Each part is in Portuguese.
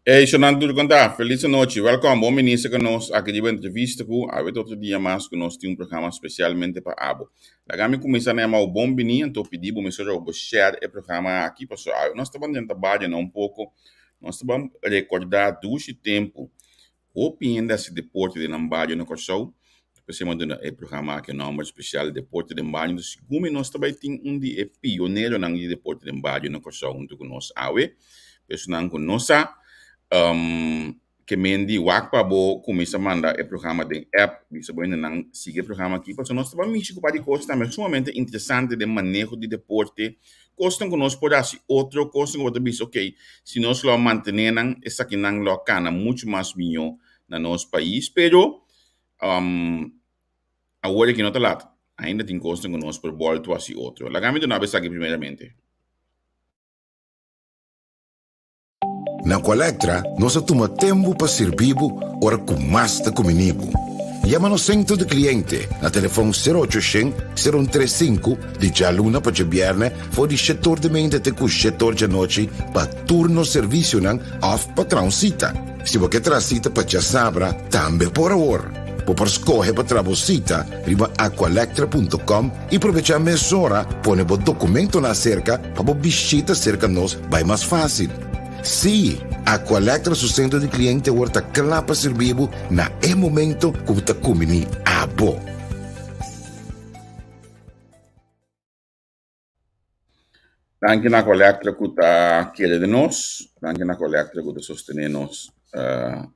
Hey, Xanando contar, feliz noite. Welcome, bom ministro que nós aqui de entrevista com a outro dia mais que nós temos um programa especialmente para abo. Lá kami começar a chamar o bom menino, então pedi para você já share o programa aqui para só. Nós estamos tentando trabalhar um pouco, nós estamos recordar do tempo, o opinião desse deporte de Nambadio no Kòrsou, especialmente no programa que é nome especial deporte de Nambadio. Segundo nós também tem de pioneiro no deporte de Nambadio no Kòrsou, junto com nós, pessoal com nós. Que mendi wakpa bo começa a mandar o programa de app, isso bom não siga o programa aqui, porque nós estamos mexendo com coisa também sumamente interessante de manejo de deporte, coisa que nós podemos outro coisa que nós podemos ok, se nós lo mantenemos essa aqui não lo cana muito mais melhor no nosso país, pero agora que não está lá, ainda tem coisa que nós por volta assim outro. La gama de uma vez aqui primeiramente. Na Colectra, nós toma tempo para servir ora com mais de comunico. Llama no centro de cliente na telefone 0800-035 de já luna para viernes for de setor de mente até com setor de noite para turno serviço não off para transita. Se você transita para Djasabra, também por hora. Por escolher para trabalhar, riba aqualectra.com e aproveitar a mesura, põe o documento na cerca para visita cerca nós vai mais fácil. Sim, a Colectra su centro de cliente volta claro para servir na momento que você comini a bo. Anche na Colectra que está querendo de nós, anche na Colectra que está sostenendo nós para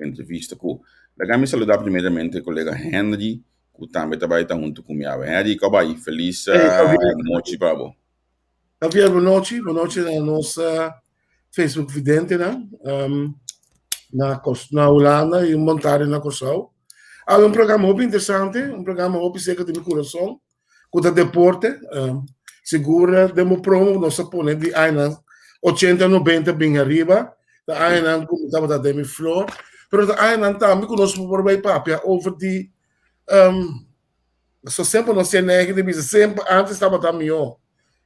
a entrevista com. Deixa-me saludar primeiramente o colega Henri, que também trabalha junto comigo. Henri, como vai? Feliz noite para você. Gravier, boa noite na nossa Facebook vidente, né? Na Holanda e montado na Kòrsou. Há programa muito interessante, programa muito seco de meu coração, com o deporte, segura, demo promo, nós põe de añanan 80, 90 bem arriba, da añanan como estava da demi-flor, mas da añanan também conosco por bem papia, over de, só sempre nós temos que sempre antes estava também melhor.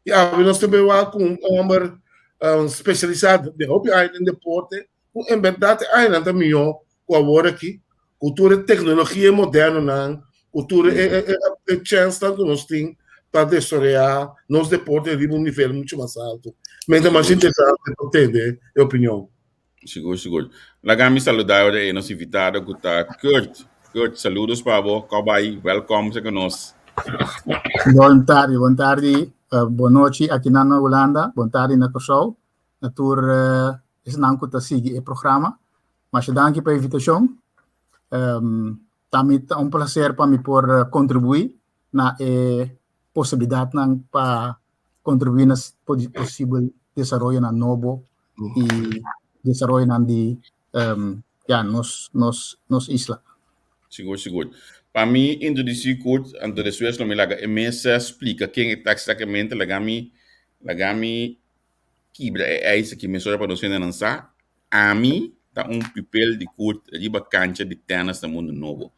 E nós também com especializado de hobby em deporte, em verdade ainda também com agora aqui cultura tecnologia moderna, cultura é chance que nós temos para desarrollar nos deportes de um nível muito mais alto. Mas é mais interessante para ter a opinião. Seguro. Lagami saludar o nosso invitado que está Kurt. Kurt, saludos para você. Como vai? Welcome para nós. Boa tarde. Boa noite aqui na Holanda, boa tarde na Kòrsou. Natuurlijk is het namelijk te seguir o programa. Mas dank pela invitação. Também é prazer para mim por contribuir na possibilidade para contribuir na possível desenvolvimento na novo e desenvolvimento nos isla. Seguro. Para mim, introduzir Kurt, antes de suas nome laga, mesa explica quem é exatamente lagami Kibra é isso que me sora para nós lançar. A mim tá papel de Kurt riba cancha de tênis do mundo novo.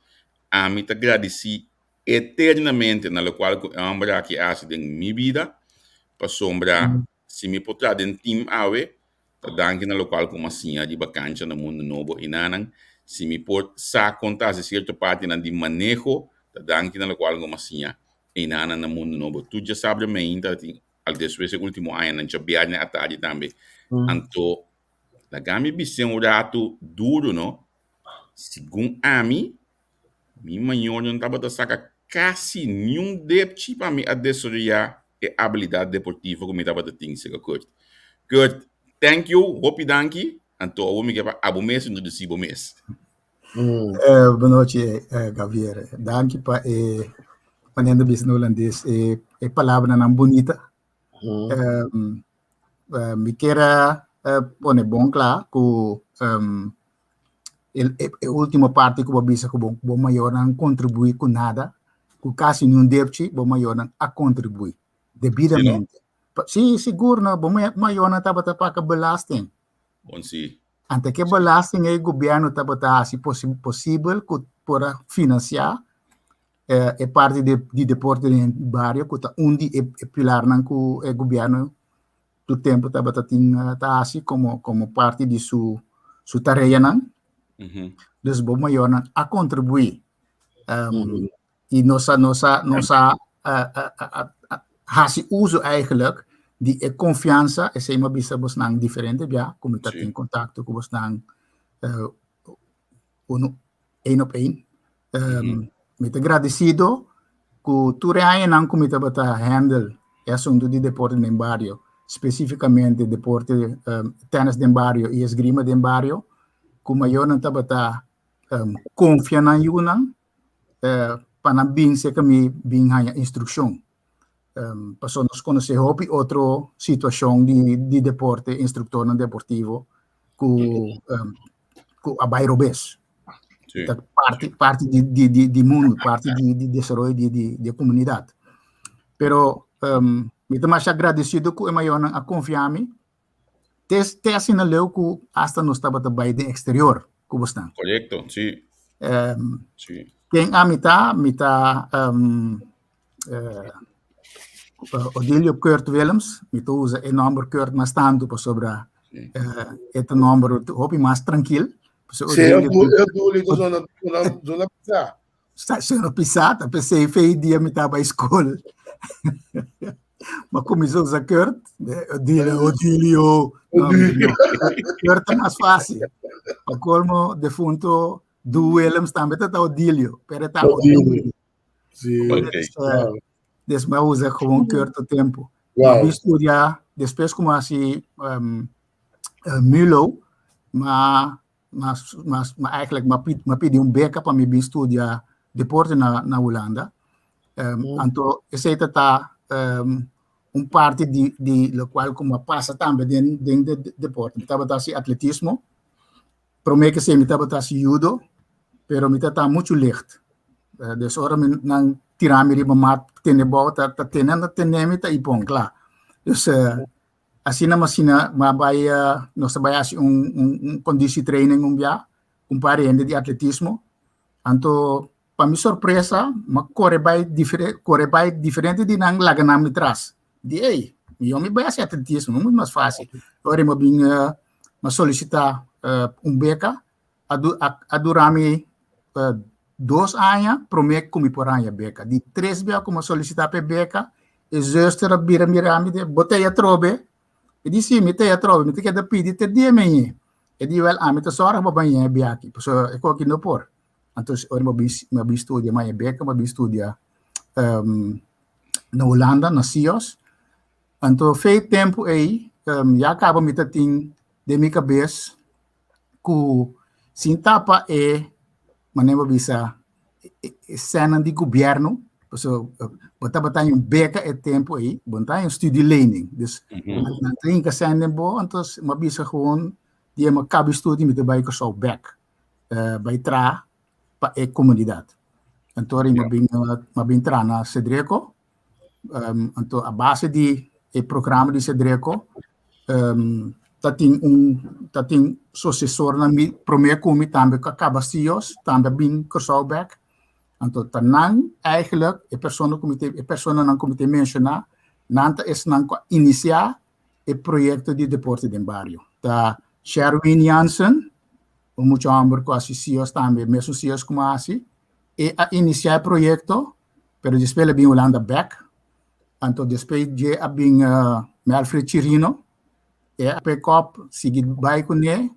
A mim tá agradeci eternamente na qual ambra que hace de minha vida para sombra se me potrá de team awe tá danke na qual como assim riba cancha no mundo novo e nanan se me pot sa contar se certa parte na de manejo tá danke na qual como assim e nanan no mundo novo. Tu já sabe bem tá al después último ano não tinha na tarde também. Então, a gami bise rato duro, não? Segundo a mim, minha maior não estava a sacar quase nenhum depte para mim a desarrollar a habilidade deportiva como estava a ter sido Kurt. Kurt, thank you, hope danke. Então, eu me quero abo mês no decimo mês. Boa noite, Gravier. Danke para quando bis no holandês é palavra não bonita. Me quero pôr bom claro que a última parte que eu disse que o maior não contribui com nada, que quase nenhum deve o maior não a contribuir devidamente. Sim, seguro, não, o maior não estava a pagar belasting. Bom, sim. Até que belasting o governo estava a se possível que para financiar é parte de deporte em bario que está onde é pilar não que o governo tu tempo tabata ting taasi como parte de su tarefa nan. Dus bom maior nan a contribuir. E nossa hasi uso eigenlijk die confiança é uma bisa bos nang diferente já, como tá em contato com bos nang een op een. Met agradecido que tu reai nang como tá bata handle é assunto de deporte em bario, especificamente deporte tennis de bario e esgrima de bario, que maior não tá bata confia na yunang para bem se que bem hanya instrução. Passou nos conhecer hobby outra situação de deporte, instrutor no deportivo com a bairro bes. Parte de mundo, parte de desenvolvimento de comunidade. Pero me tô mais agradecido com o maior a confiar me. Te assinaleu que hasta nos estava também de exterior, como estão. Correcto, sí. Sí. Quem a mitad Odilio Kurt Willems, me usa o nome Kurt mas tanto para sobre este nome hopi mais tranquilo. Sim, eu digo zona pisar. Está sendo pisada, pensei fei dia me estava à escola. Mas começou a usar Kurt, Odilio. Kurt é mais fácil. O colmo defunto do Willems também está Odilio, pero está Odilio. Sim. Desde usa como Kurt o tempo. Eu estudar depois como assim Milo, mas eigenlijk me pedi beca para me estudar deporte na Holanda. Então esse está parte de lo qual como passa também dentro de deporte. Me estava assim atletismo, prometo que se me estava assim judo, pero me estava muito licht. Dus ora me não tirar me riba mat tene bom tá tenendo tá ipon claro. Dus assim na macina vai nós vai assim condição training já comparando de atletismo. Então para minha surpresa, mas corre bem diferente de nang laganam me traz. De ei, eu me vai assim atletismo muito mais fácil. Agora me bem solicitar beca a durami 2 anos prometo como por ano beca. De 3 beca como solicitar para beca, e justo bira mirami de botei a trobe. E disse me tem a trobe, me tem que dar pedir te dia menhe. E di well me te sorra ba banhe beaki. So e ko no por. Então ora me estudia mais beca, me estudia na Holanda, na CIOS. Então fez tempo aí, já acaba me tating de minha cabeça que sin tapa maneira bisa cena de governo, so botar beca tempo aí, botar study learning. Dus na trinca cena bo, então uma bisa gewoon die uma cabe estudo me vai que só back vai tra para a comunidade. Então uma bem tra na Cedreco, então a base de programa de Cedreco tem sucessor na mi primeiro como também acaba CIOs também bem Kòrsou back. Então tanang eigenlijk persona não comité mencionar nanta es nan iniciar o projeto de deporte de bario. Da Sherwin Jansen, muito amor com as CIOs também, mesmo CIOs como assim, e a iniciar o projeto, pero depois ele bem Holanda back. Então depois de a bem Alfred Chirino e a pick-up seguir vai com ele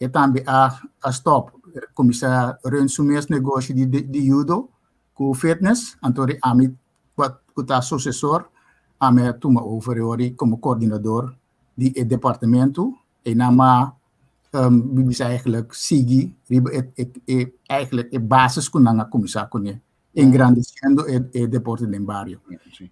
e também a stop começar a reassumir esse negócio de judo com fitness. Então a mim o sucessor a mim toma over como coordenador de departamento e nama bisa eigenlijk seguir eigenlijk basis com nanga começar com ele engrandecendo o deporte de bario.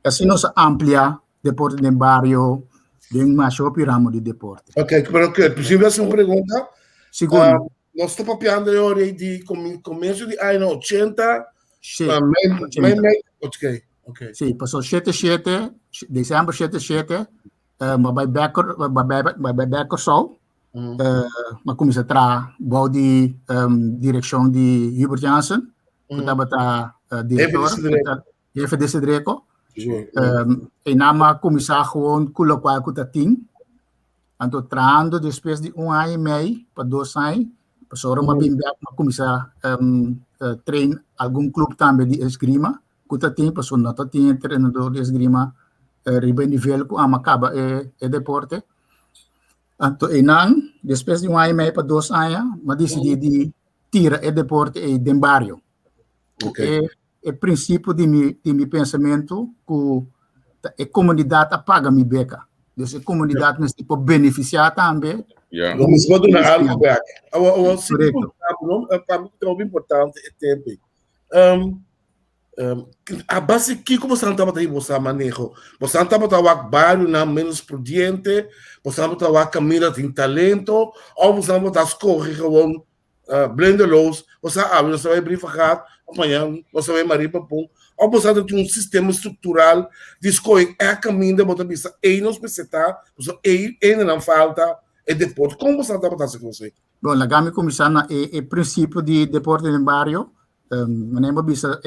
Assim nós amplia deporte de bario de mais ramo de deporte. Ok, pero que possível assim uma pergunta? Segundo, nós estamos papiando de de começo de anos 80, sim, ok. Sim, passou 77, dezembro 77, vai back Kòrsou, mas começa a tra bom de direção de Hubert Jansen, que estava diretor, chefe de Cedreco. E nama começar gewoon com o qual que tem Então, trando depois de 1 ano e meio para 2 anos, a pessoa vai começar a treinar algum clube também de esgrima, que tem, a pessoa não tem treinador de esgrima, riba nível que acaba é deporte. Então, depois de 1 ano e meio para 2 anos, eu decidi de tirar o deporte e de bario. Okay. É o princípio de meu pensamento que a comunidade paga minha beca. Então, a comunidade me pode beneficiar também. Vamos dar algo back. O segundo ponto importante é tempo. A base que você não estava aí, você manejo. Você não estava a bario na menos prudente, você não estava a caminhar tem talento, ou você não estava a escorrer gewoon blenderloos, você abre, você vai briefar, amanhã você vai maripa pum, ou você tem sistema estrutural de escolher a caminho, você pensa, ei, não especificar, você ei, não falta, é deporte. Como você estava a fazer com você? Bom, lá vamos começar no princípio de deporte no bario. Wanneer bisa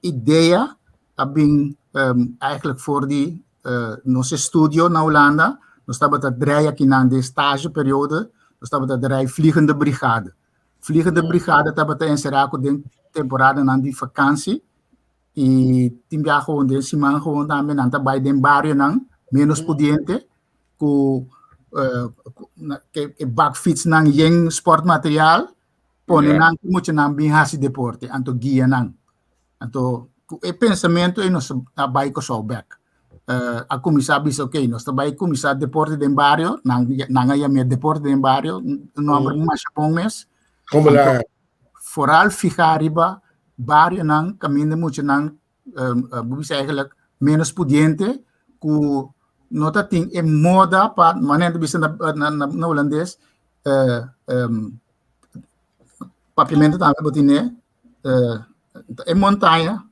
ideia abing eigenlijk voor die nosso studio na Holanda, nós estamos a draaien aqui na stageperiode, nós estamos a draaien vliegende brigade. Vliegende brigade estamos a encerrar com a temporada na die vakantie e timbia gewoon de semana gewoon também na bij den barrio nan menos pudiente que bakfiets nan jeng sportmateriaal pone nan muito nan bin hasi deporte anto guia nan anto e pensamento e nós abai ko so back a começar bisa okay nós abai começar deporte den barrio nan ya me deporte den barrio no abro mais pommes como lá vooral ficar riba barrio nan caminho muito nan bisa eigenlijk menos pudiente ku nota ting e moda pa manen bisa na holandês papiamento também botine é montanha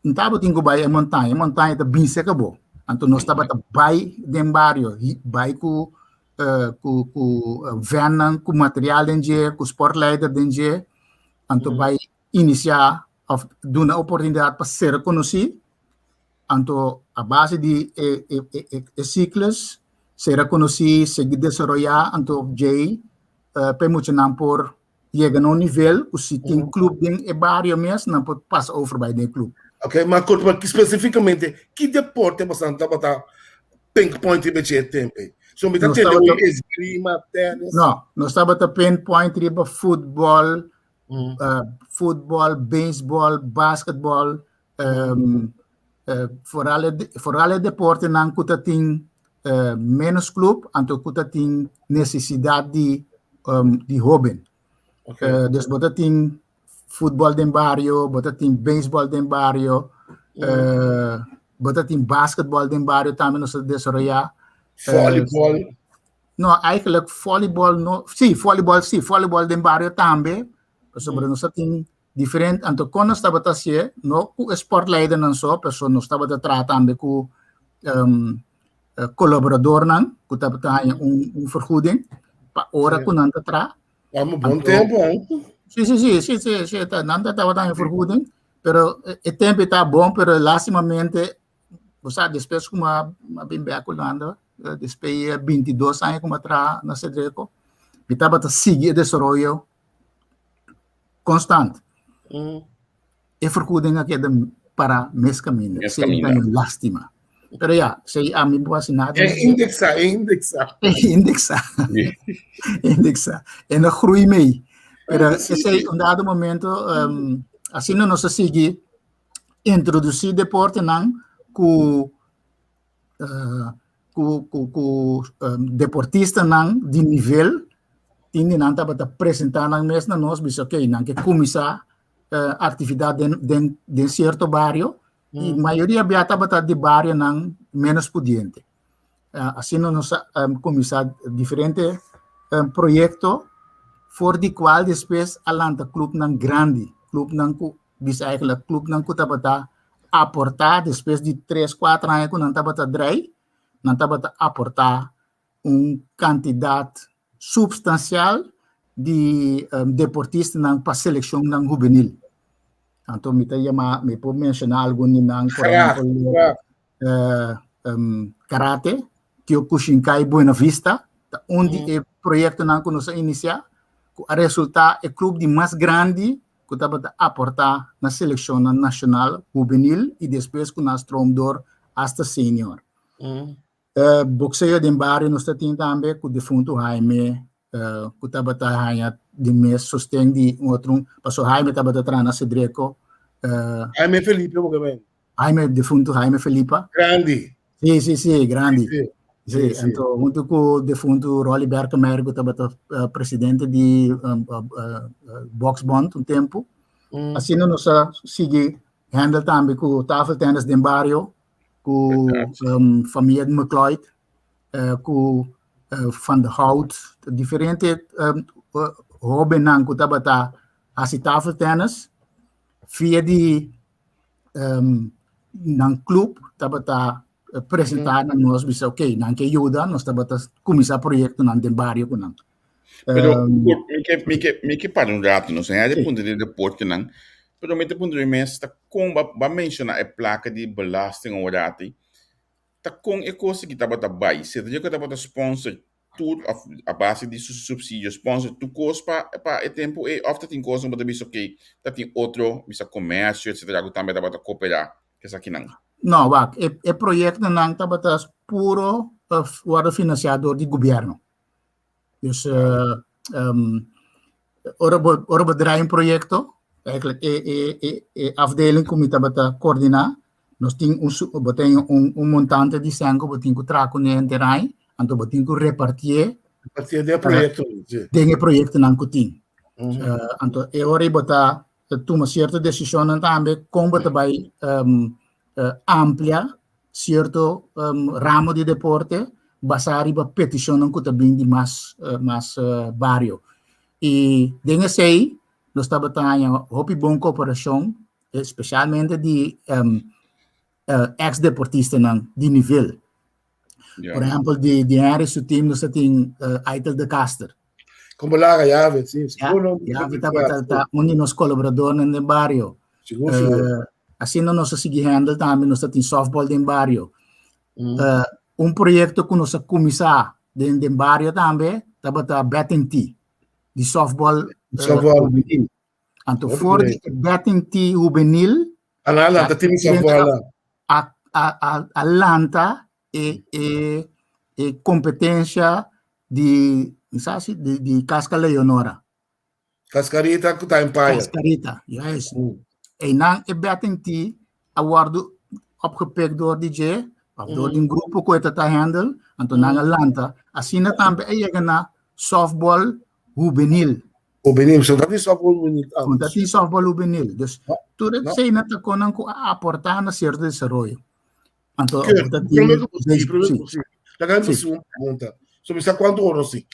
não tá botinho vai é montanha tá bem seca bo então nós tá bata vai dem barrio vai com van com material dentro com sportleider dentro então vai iniciar dar uma oportunidade para ser conhecido então a base de ciclos ser conhecido seguir desenvolver então jay permite não por chega a nível que se tem clube em bario mesmo não pode passar over by the clube. Ok, mas especificamente que deporte você está pinpoint e beche tempo? So me tá tendo esgrima, tênis. Não, nós estamos a pinpoint riba futebol, futebol, baseball, basquetebol, forale deporte não que tem menos clube, então que tem necessidade de hobby. Okay. Dus bota tem futebol den bario, bota tem baseball den bario, bota tem basquetebol den bario também nós desenvolver. Voleibol. Não, eigenlijk voleibol não, voleibol den bario também. Sobre nós tem diferente, então quando nós estava a ser, no o sportleider não só, pessoa nós estava a tratar também com colaborador não, que estava a vergoeding, para hora que não tra. Vamos bom tempo, hein? Sim, não estava tão vergoeding, pero o tempo está bom, pero lastimamente, você depois como a bem beaculando, depois 22 anos como atrás na Cedreco, estava a seguir o desenvolvimento constante. E vergoeding aqui para mes caminho, sem lástima. Pero ya, sei a mim boa nada. Indexar. E não groei mee. Pero esse é um dado momento, assim não se sigue introduzir deporte não com deportista não de nível, tinha não estava apresentar não mesmo nós, mas ok, não que começar atividade de certo bairro. E a maioria estava de bairro não menos pudiente. Assim nós começar diferentes projetos for de qual depois alanta clube não grande, clube não que bisa eigenlijk clube não que estava aportar depois de 3, 4 anos que não estava não estava aportar quantidade substancial de deportistas não para seleção não juvenil. Então, me pode mencionar algo, por exemplo, karate, 𝐃𝐄𝐏𝐎 Buena Vista, onde o projeto não conosco iniciar, o resultado é o clube mais grande que está a aportar na seleção nacional juvenil e depois com nós tromdor hasta senior. Boxeio de bario nós temos também com o defunto Jaime, que está a de mês sustém de outro, passou Jaime está a trazer na Cedreco. Jaime Felipe, Jaime, defunto Jaime Felipe. Grande. Sim, grande. Sim. Então, junto com o defunto Rolly Berkemer, que estava presidente de Boxbond um tempo. Assim, nós seguimos handle também com o tafel tennis de bario, com a família de McLeod, com Van der Hout, diferentes hobbies que estava a tafel tennis, via de um clube, estava apresentar nós, disse, ok, não que ajuda, nós estamos a começar o projeto de bario. Pero me que para um rato, não sei, é de ponto de deporte, não. Pero me te ponto de mês, tá com ba mencionar a placa de belasting ou rato, tá com é coisa que estava a buy, se tu já que estava a sponsor tudo a base de subsídio, sponsor tu coisa para é tempo e ofta tem coisa mas também ok, tá tem outro, bisa comércio, etc. que também estava a cooperar, que essa aqui não. Não, é projeto não estava puro financiador de governo. Dus ora bedrijf een project, eigenlijk afdeling como estava a coordenar, nós temos um montante de sangue que tem que trazer no terreno, então tem que repartir. Repartir de projeto. Tem projeto não que tem. Então é hora de tomar certa decisão também como vai amplia certo ramo de deporte. Basari ba petition ko tabing di mas bario. E denga sei, nós estamos tendo hopi bom cooperação, especialmente de ex-deportistas de nível. Por exemplo, de Henri, seu time, nós temos Aitel de Caster. Como lá, Gravier, sim. Gravier está onde nós colaboradores no bario. Assim, nós seguimos também, nós temos softball no bario. Projeto que nós começamos dentro do bairro também, estava betting tea, de softball juvenil. Então, for de betting tea juvenil, Atlanta tem softball lá. Atlanta é competência de Casca Leonora. Cascarita que está em Paia. Cascarita, yes. E não é betting tea, awardo opgepikt door DJ, door een grupo ko ito handle, anto nang Atlanta, asina tambe ay na softball juvenil. Juvenil, so dat is softball juvenil. Dat is softball juvenil. Dus turet say na ta konan ko aportar na cierto desarrollo. Anto uma pergunta. Sobre isso quanto ouro assim?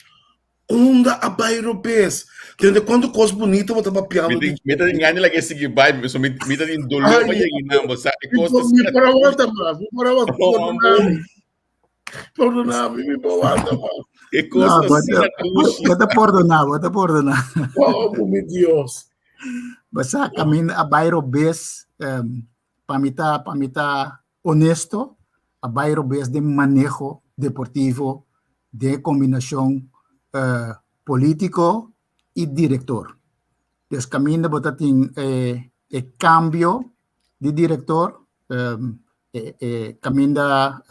Onda a bairro pes. Tende quanto coisa bonita você tá piando. Me tá engane lá que esse vibe, so me tá em dolor, mas aí não, sabe? Costa. Me para outra, mas me para outra. Perdona-me, me para outra, mas. E costa bota perdonar. Oh, meu Deus. Basta kami a bairro pes pamita honesto, a bairro pes de manejo deportivo, de combinação político e diretor. Dus caminho botating cambio de diretor, caminho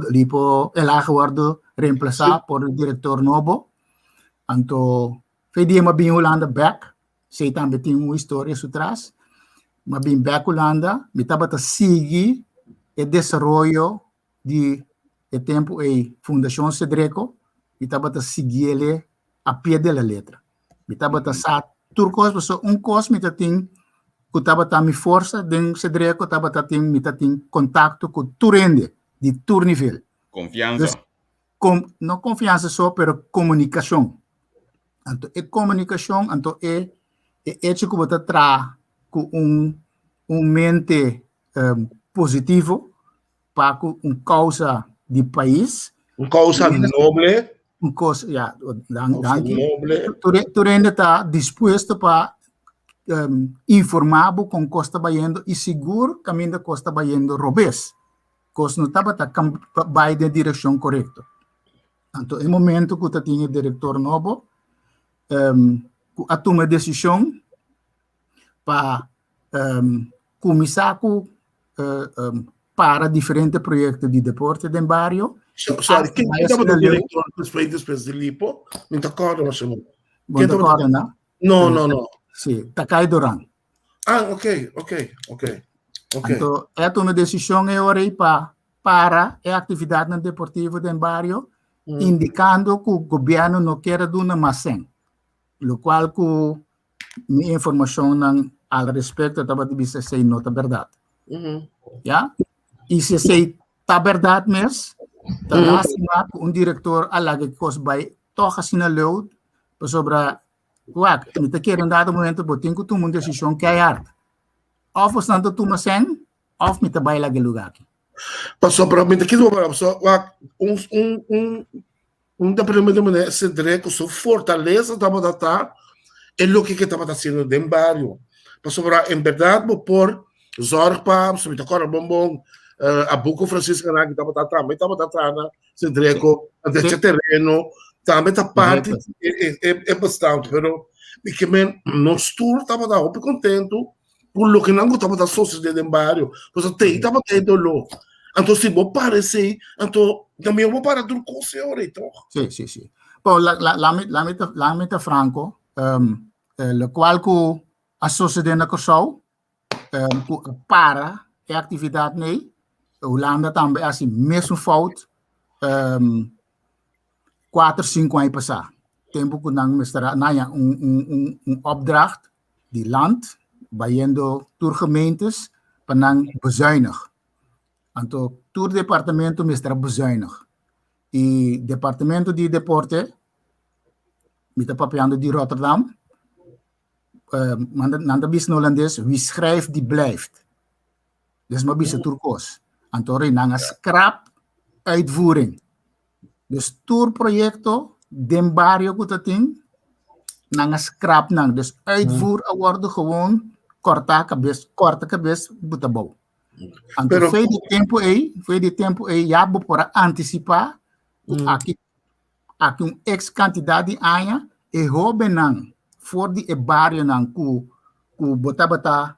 lipo elaga wardo reemplazar por diretor novo. Anto fedia mabing Holanda back, sei também tem uma história atrás. Mabing back Holanda, mitabata sigi e desenvolvimento de tempo e Fundação Cedreco, e estava a seguir a pé da letra. E estava a sa turcos, coisa me tem que estava a me força de Cedreco, estava a ter contato com turende de tur nível. Confiança. Não confiança só, pero comunicação. Então, comunicação, então é que você traz com mente positivo para uma causa de país. Uma causa nobre. Uma causa, noble. Tu ainda está disposto para informado com costa baiendo e seguro caminho da costa baiendo robês. Costa não estava vai na direção correta. Então, no momento que eu tinha diretor novo, a tomar decisão para começar para diferentes projetos de deporte de bario. Sorry, quem estava no diretor depois de Lipo? Me acordo, mas não. Quem estava não? Não. Sim, Takai Doran. Ok. Então, é uma decisão para a atividade deportiva de bario, indicando que o governo não quer dar uma maçã. O qual que minha informação ao respeito estava de vista se não é verdade. Yeah? E se é verdade mesmo, está um diretor que vai tocar assim na lei sobre não está querendo dar momento para ter que tomar uma decisão que é arte. Ou você não toma sem, ou me está vai lá que lugar aqui. Passou para mim aqui do Brasil, da primeira maneira se direito que sua fortaleza estava a estar é o que estava fazendo dentro do bairro. Passou para em verdade por zorg para se me tocar bombom a buco Francisco que estava a estar se direito até terreno também a parte é bastante, pero que nós todos estava muito contente por o que não estava da sociedade em bairro, pois até estava tendo lo. Então se vou parecer, então também vou para do conselho, então. Sim. Bom, la meta franco, o qual que a sociedade na Kòrsou para a atividade nei, o Holanda também assim mesmo fout 4, 5 anos passar. Tempo que nang mestra opdracht die land bijendo door gemeentes panang bezuinig. Então, todo departamento mestra bezuinig. E departamento de deporte met papiando de Rotterdam nanda bis Holandees wie schrijft die blijft. Dus maar bis Turkos. Antori nanga scrap uitvoering. Dus tourprojecto den bario kutating nanga scrap nang. Dus uitvoer worden gewoon korta kabes butabaw. Então foi de tempo aí já para antecipar aqui ex-quantidade de anos e rouben nang for de bario nang ku bota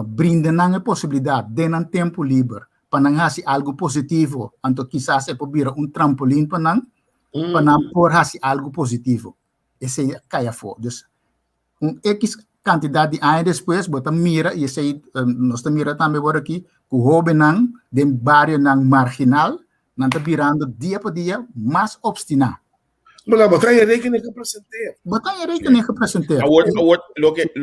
brinda nang a possibilidade de nang tempo livre para nang hasi algo positivo. Então quizás é para trampolim para nang por hasi algo positivo. Esse cai fora. Dus ex quantidade de anos depois bota mira e esse nós mira também por aqui que rouben nang de bario nang marginal nang tá virando dia por dia mais obstinado. Mas botar em rekening gepresenteerd. Lo que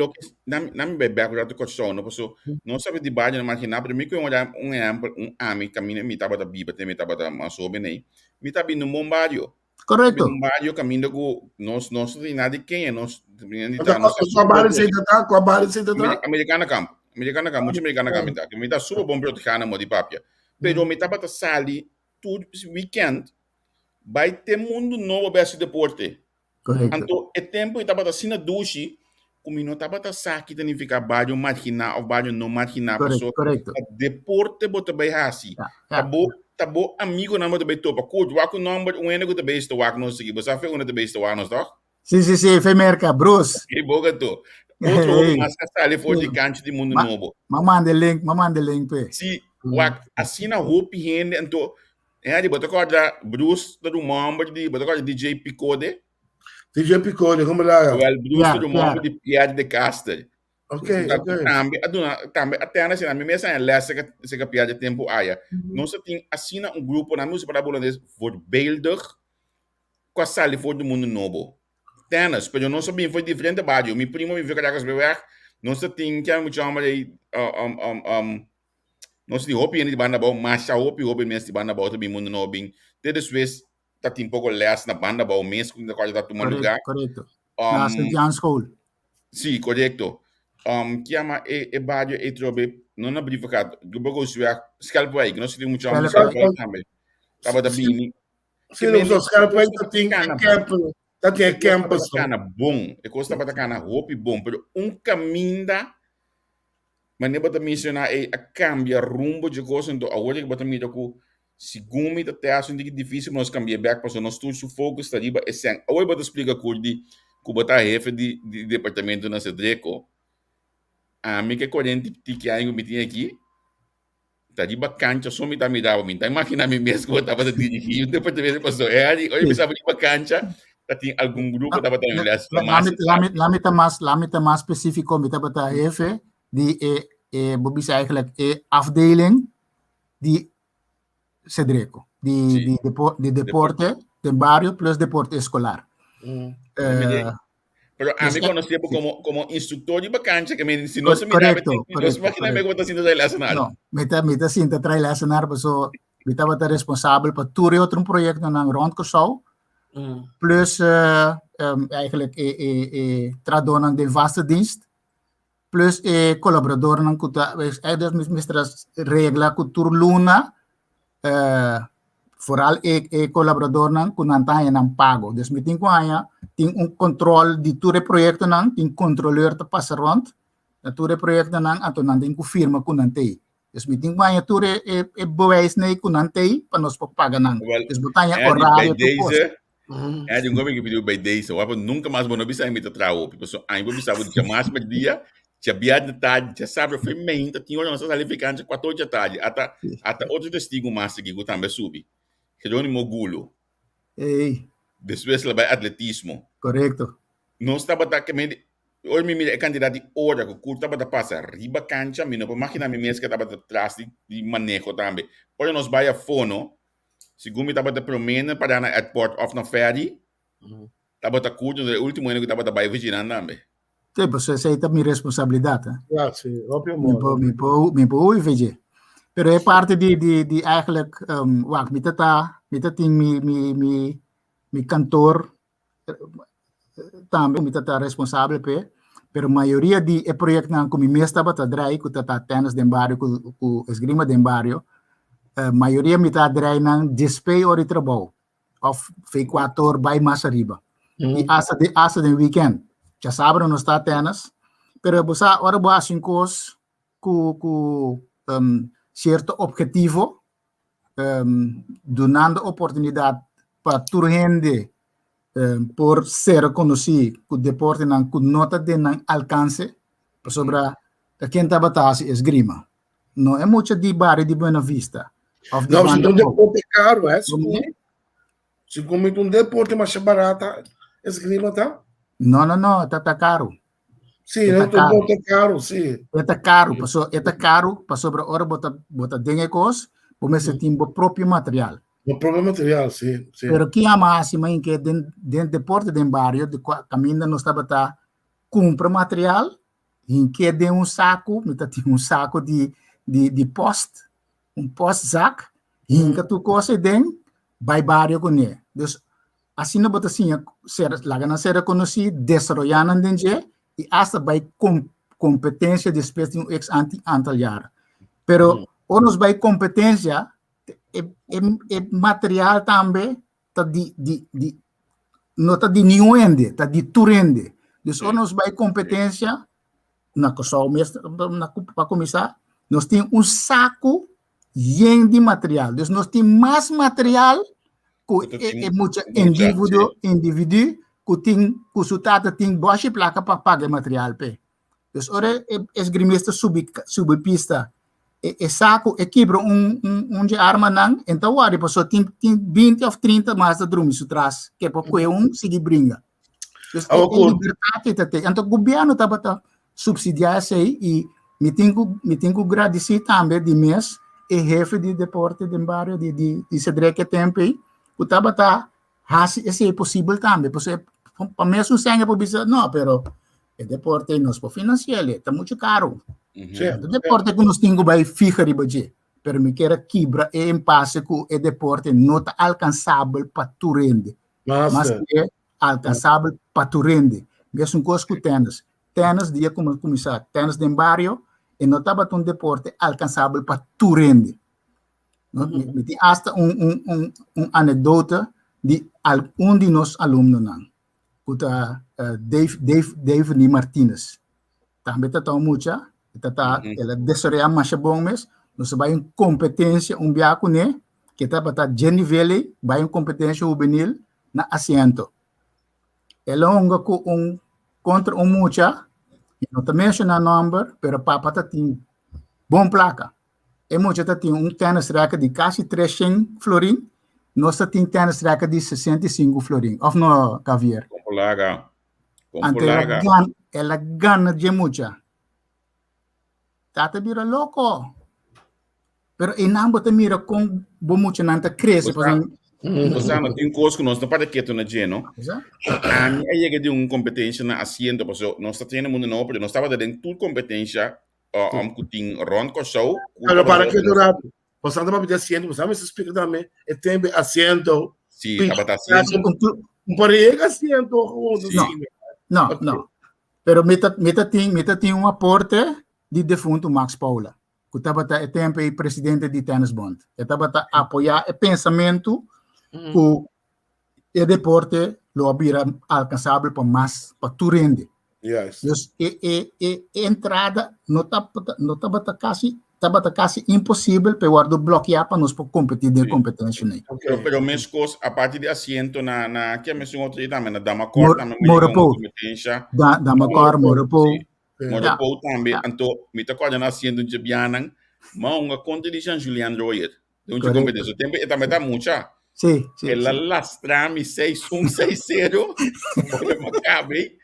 na me bebe já do Kòrsou, não posso não sabe de bairro na marginal, para mim que um exemplo ami caminho me tava da biba, me tava da maso bem, me tava no bairro. Correto. No bairro caminho com nós tem nada de quem nós com a barra sem tentar. Americana campo, muito americana campo, tá. Me tá super bom protegendo mo de papia. Pero me tava da sali todo weekend. Vai ter mundo novo para esse deporte. Correto. Então, é tempo que estava assim na duche, como não estava aqui, tem que ficar bairro marginal ou bairro não marginal. Correto. Deporte bota bem assim. Tá bom, amigo não bota bem topa. Kurt, o número um é que tá bem está o não sei. Você fez um tá bem está o não está? Sim, foi merca, Bruce. Que boca tu. Outro mas que ali for de canto de mundo novo. Mamande link pe. Sim, assim na roupa rende então é de botar corda Bruce do member de botar corda DJ Picode. DJ Picode, como lá? O Bruce do member de Piade de Castel. Ok. Também até na cena mesmo é lá se Piade tempo aia. Nós tem assina grupo na música para holandês voor beeldig com a sala for do mundo novo. Tenas, pero não sabia foi diferente bairro. Meu primo me viu que era beber. Nós tem que muito chamar de nós de hopi de banda bau, mas a hopi mesmo de banda bau também mundo não bem. Desde vezes tá tem pouco less na banda bau mesmo que agora tá tomando lugar. Correto. Na St. School. Sim, correto. Que ama bairro e trobe não na briefcard. Do bago suar scalpway, nós tem muito chamar scalpway também. Tava da bini. Sim, nós scalpway tá tem campo. Dat é campus. Cana bom, custa para cana roupa bom, pero caminho mas nem para mencionar a cambia rumbo de coisa então agora que para mim que segundo me até acho que difícil nós cambiar back para nós tudo foco está ali é sem agora para explicar que bota jefe de departamento na Cedreco a mim que corrente que ainda me tinha aqui tá de cancha só me tá me dava me tá imagina me mesmo que estava dirigir o departamento passou ali olha me sabe de cancha tá tem algum grupo estava também lá me tá mais específico me tá bota jefe die bisa eigenlijk afdeling die Cedreco, die deporte, de bario plus deporte escolar. Pero a mí conocido como instructor de vacancia, que me si no se miraba, no se imagina me está haciendo relacionar. No, me está haciendo relacionar, so me está responsável para todo outro projeto ng rond Kòrsou, plus eigenlijk tradon de vaste dienst. Plus colaborador ng kuta mistras regla kutur luna vooral colaborador ng kunantayan ng pago. Dus meting ko aya ting control di ture proyekto ng ting controleur ta pasaront na ture proyekto ng ato nang ting ko firma kunantay. Dus meting ko aya ture bewijs na kunantay panos pagpaga ng. Dus butanya horário to post. É de um governo que pediu bem desse, o nunca mais vou bisa me trago, pessoal, aí vou bisa de mais per dia. Tinha biado de tarde, Djasabra foi meio, tinha olhado nossas alificantes 14 da tarde, até outro testigo mais que eu também subi. Jerônimo Gulo. Depois ele vai atletismo. Correto. Nós estava também, hoje me é candidato de hora, que o curto estava passar riba cancha, me não pode imaginar me mesmo que estava atrás de manejo também. Hoje nós vai a fono, segundo me estava de promena para na airport of na ferry, estava de curto, no último ano que estava de bairro vigilando também. Sim, pues essa é a minha responsabilidade. Sim, óbvio. Me pode ver. Pero é parte de eigenlijk, me tem mi cantor também me tá responsável pero maioria de projeto não como me estava tá drai que tá tenas de bario com esgrima de bario, maioria me tá drai não display ou trabalho of fei 4 by mais riba. E asa de weekend. Djasabra não está apenas, pero você agora vai coisas com certo objetivo, dando oportunidade para toda gente por ser conhecido com o deporte com nota de alcance sobre quem está batendo esgrima. Não é muito de barrio de Buena Vista. Não, se um deporte caro, se come um deporte mais barato, esgrima tá? Não, está caro. Sim, não é caro, sim. Está caro, para sobre a hora bota dengue coisa, para você ter o próprio material. O próprio material, sim. Pero aqui a máxima em que dentro do deporte de bario, de caminho não está para comprar material, em que tem saco, tem saco de post, post-sac, em que tu coisa dentro, vai bario com ele. Então, assim não bota assim, ser conhecido, desarrollando dentro, e hasta vai competência depois de antal anos. Pero, ou nos vai competência, material também, não está de nenhum ende, está de turende. Então, ou nos vai competência, na Kòrsou, para começar, nós temos saco de material. Então, nós temos mais material que muito indivíduo que tem consultado tem baixa placa para pagar material pe. Então, ora esgrimista subpista saco quebra de arma não, então o pessoa tem 20 ou 30 mais de drumis atrás que para seguir brinca. Então, liberdade então o governo estava subsidiar isso aí e me tenho que agradecer também de mês e jefe de deporte de bario de Cedreco tempo aí o tabata esse é possível também, porque para mesmo sangue para dizer não, pero o deporte não é financiar, está muito caro. O deporte que nós temos vai ficar riba de, pero me quero quebrar e impasse que o deporte não está alcançável para tu rende, mas é alcançável para tu rende. Mesmo coisa que tênis dia como começar tênis de bario e não estava um deporte alcançável para tu rende. Me tem hasta anedota de algum de nossos alunos não. kuta Dave ni Martinez. Também tá tão mucha, ela deseja mais bom mes, nós vai em competência biaco né, que tá bata Jenny vai em competência juvenil na assento. Ela com contra mucha, não tá mencionar number, pero papa tá tem bom placa. E mucha tá tem tênis raca de quase 300 florin, nós tá tem tênis raca de 65 florin. Of no, Gravier. Ela gana de mucha. Tata mira loco. Pero inambo te mira com bom mucha nanta cresce. Você não tem coisa que nós não para ketu na geno. A minha chega de competência na assento, porque nós está tendo muito não, porque nós estava dando tudo competência que tem ron Kòrsou. Pero para que durado. Você não vai pedir assento, você não se explica também. É tempo assento. Sim, tabata assento. Porém, assento. Não. Pero meta tem um aporte de defunto Max Paula. Que estava é tempo presidente de Tennis Bond. Estava apoiar o pensamento que o deporte lo vira alcançável para tu rende. Yes. Entrada não estava quase impossível para o bloquear para nós competir de competência. Pero mesmo a partir de assento na que é mesmo outro também na Damacor também competência. Damacor, Morapou também. Então, me tá quase nascendo de Bianan, mas uma conta de Jean Julian Royer. Onde competência tempo e também tá mucha. Sim. Ela lastra-me 6-1, 6-0. Olha, macabre.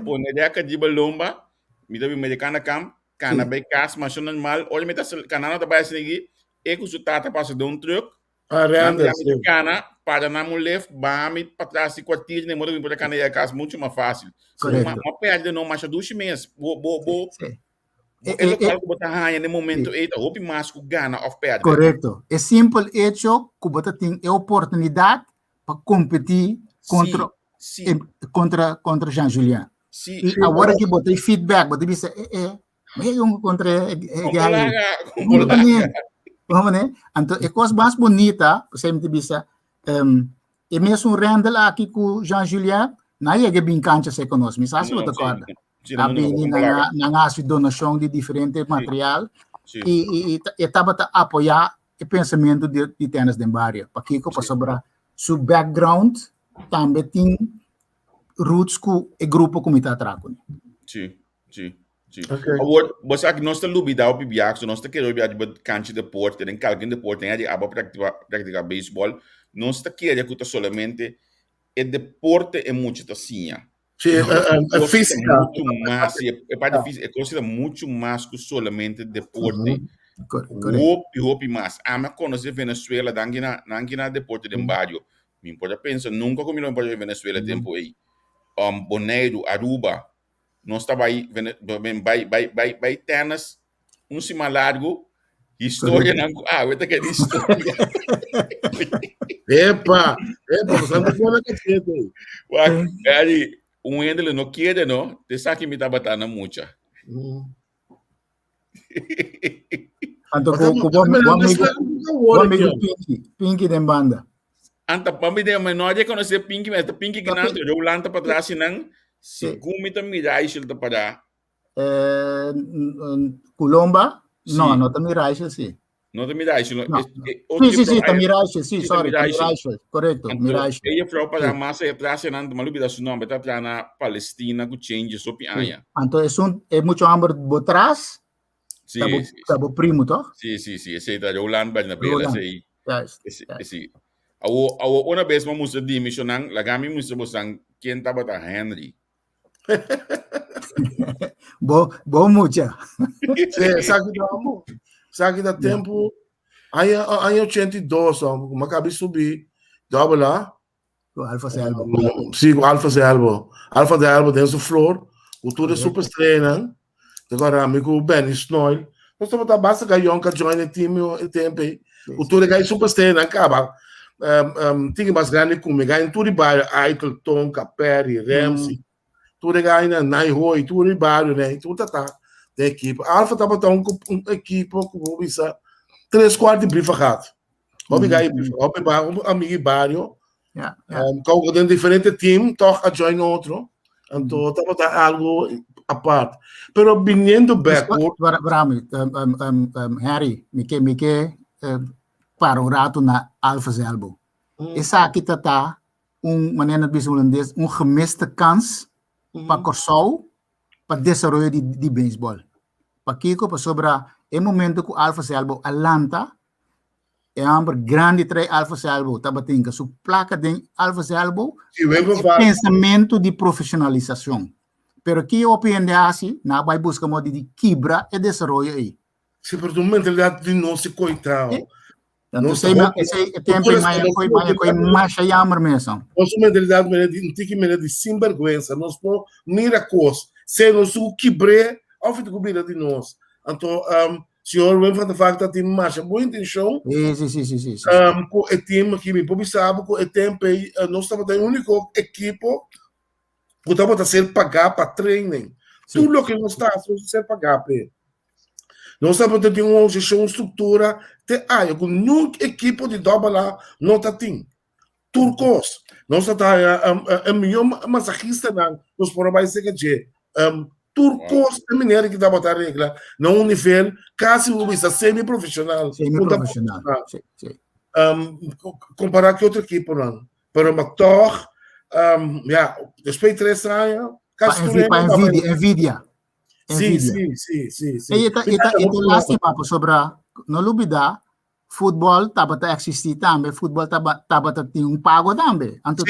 Pô, na década de Balomba, me dá americana camp, cana bem cas, mas não normal. Olha, me tá canana da base aqui. E que o tata passa de truck. Cana para na mulher, bame para trás de quartilha, nem modo que cana é casa muito mais fácil. Uma perde não mais 2 meses. É local que botar raia no momento e o mais que gana of perde. Correto. É simples hecho que botar tem a oportunidade para competir contra Jean Julian. E agora que botei feedback, botei disse meio contra vamos né? Então a coisa mais bonita, você me disse, é mesmo rende lá aqui com Jean Julian, na é bem cancha se conosco, mas assim você acorda. Abi na donação de diferente material e estava a apoiar o pensamento de tênis de bario. Para Kiko para sobrar seu background também tem roots com o grupo como está atrás. Sim. Agora, você aqui nós estamos lubida o bibiaco, nós estamos querendo ver cancha de deporte, tem calquim deporte, tem a praticar beisebol, nós estamos querendo que solamente o deporte é muito assim. Sim, é física. Muito mais, é coisa muito mais que solamente deporte. Roupa mais. A minha conhece Venezuela, não deporte de bario. Me pode pensar, nunca comi no Venezuela tempo aí. Boneiro, Aruba, nós estava aí, vai tênis, cima largo, história não, eu tenho que dizer história. Epa, você não pode acreditar. Aí, ele não quer, não, te sabe que me tá batendo muito. Então, vou amigo Pinky de banda. Anta pami de mas não é que nós é Pinky, mas Pinky que não, eu lanta para trás não. Segundo me mirai se ele para. Colomba? Não te mirai sim. Não te mirai se. Sim, te mirai sim, sorry, mirai correto, mirai. Ele falou para massa e atrás não, mas lubida seu nome, tá para na Palestina que change sopi aia. Então é muito amor botrás. Sim. Tá bom primo, tá? Sim, esse da Rolando na bela sei. Esse. Uma vez uma música de missionan, lagami música bosang quem tava da Henri. Bom mucha. Sabe da tempo aí 82, uma cabeça subir, dava lá. O Alfa Selva. Sim, o Alfa Selva. Alfa Selva dentro do flor, o tudo é super estranho. Agora amigo Ben Snoil. Nós estamos da basta ganhar que join o time o tempo. O tudo é super estranho, acaba. Tinha mais grande como ganha tudo bairro, Aikleton, Caperi, Ramsey, tudo ganha na Nairoi, tudo bairro, né? Tudo tá da equipe. Alfa tava tão com equipe com isso 3/4 de brifacado. Obrigado, amigo bairro, Como tem diferente time, toch a join outro. Então, tá algo à parte. Pero viniendo backward... Henri, me que para o rato na Alfa Zelbo. Esaki tá maneira de holandês, gemiste kans para Kòrsou, para desenvolver de beisebol. Para Kiko, para sobra, é momento que o Alfa Zelbo alanta, é um grande três Alfa Zelbo, tá batendo sua placa de Alfa Zelbo, pensamento de profissionalização. Pero que eu opinião assim, na vai buscar modo de quebra e desenvolver aí. Se por uma mentalidade de não se coitado. Então, esse tempo é mais jammer mesmo. Nossa mentalidade é de sinvergüenza. Nós podemos mira coisa. Se nós o quebre, ao fim de cobrir de nós. Então, senhor, vem fazer facto de marcha boa intenção. Sim. Com o time que me pode saber com o tempo nós estamos tendo único equipo que estamos a ser pagar para treinar. Tudo o que nós estamos a ser pagar. Nós estamos tendo uma estrutura com nenhuma equipe de dobra lá não está tendo. Turcos. Nós estamos a melhor massagista nós podemos dizer que turcos é maneira que dá para a regra não um nível quase semi-profissional. Semi-profissional. Comparar com outra equipe não. Para uma torre, depois de 3 anos, Envidia. Sim. E lástima sobre não dúvida, futebol tabata existir também, futebol tabata tem pago também. Então,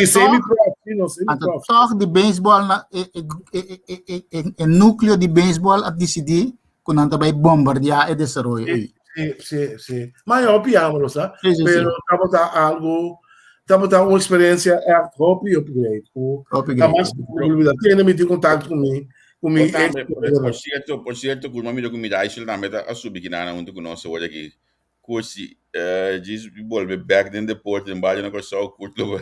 toque de beisebol é núcleo de beisebol a decidir quando anda vai bombardear e desenvolver. Sim. Mas eu piamos, sabe? Pero tabata algo, tabata uma experiência hobby upgrade. Tem contato comigo. Por cierto, curma mira comida isso também tá a subir que nada muito conosco hoje aqui. Cursi diz volve back in deporte em baixo na Kòrsou curto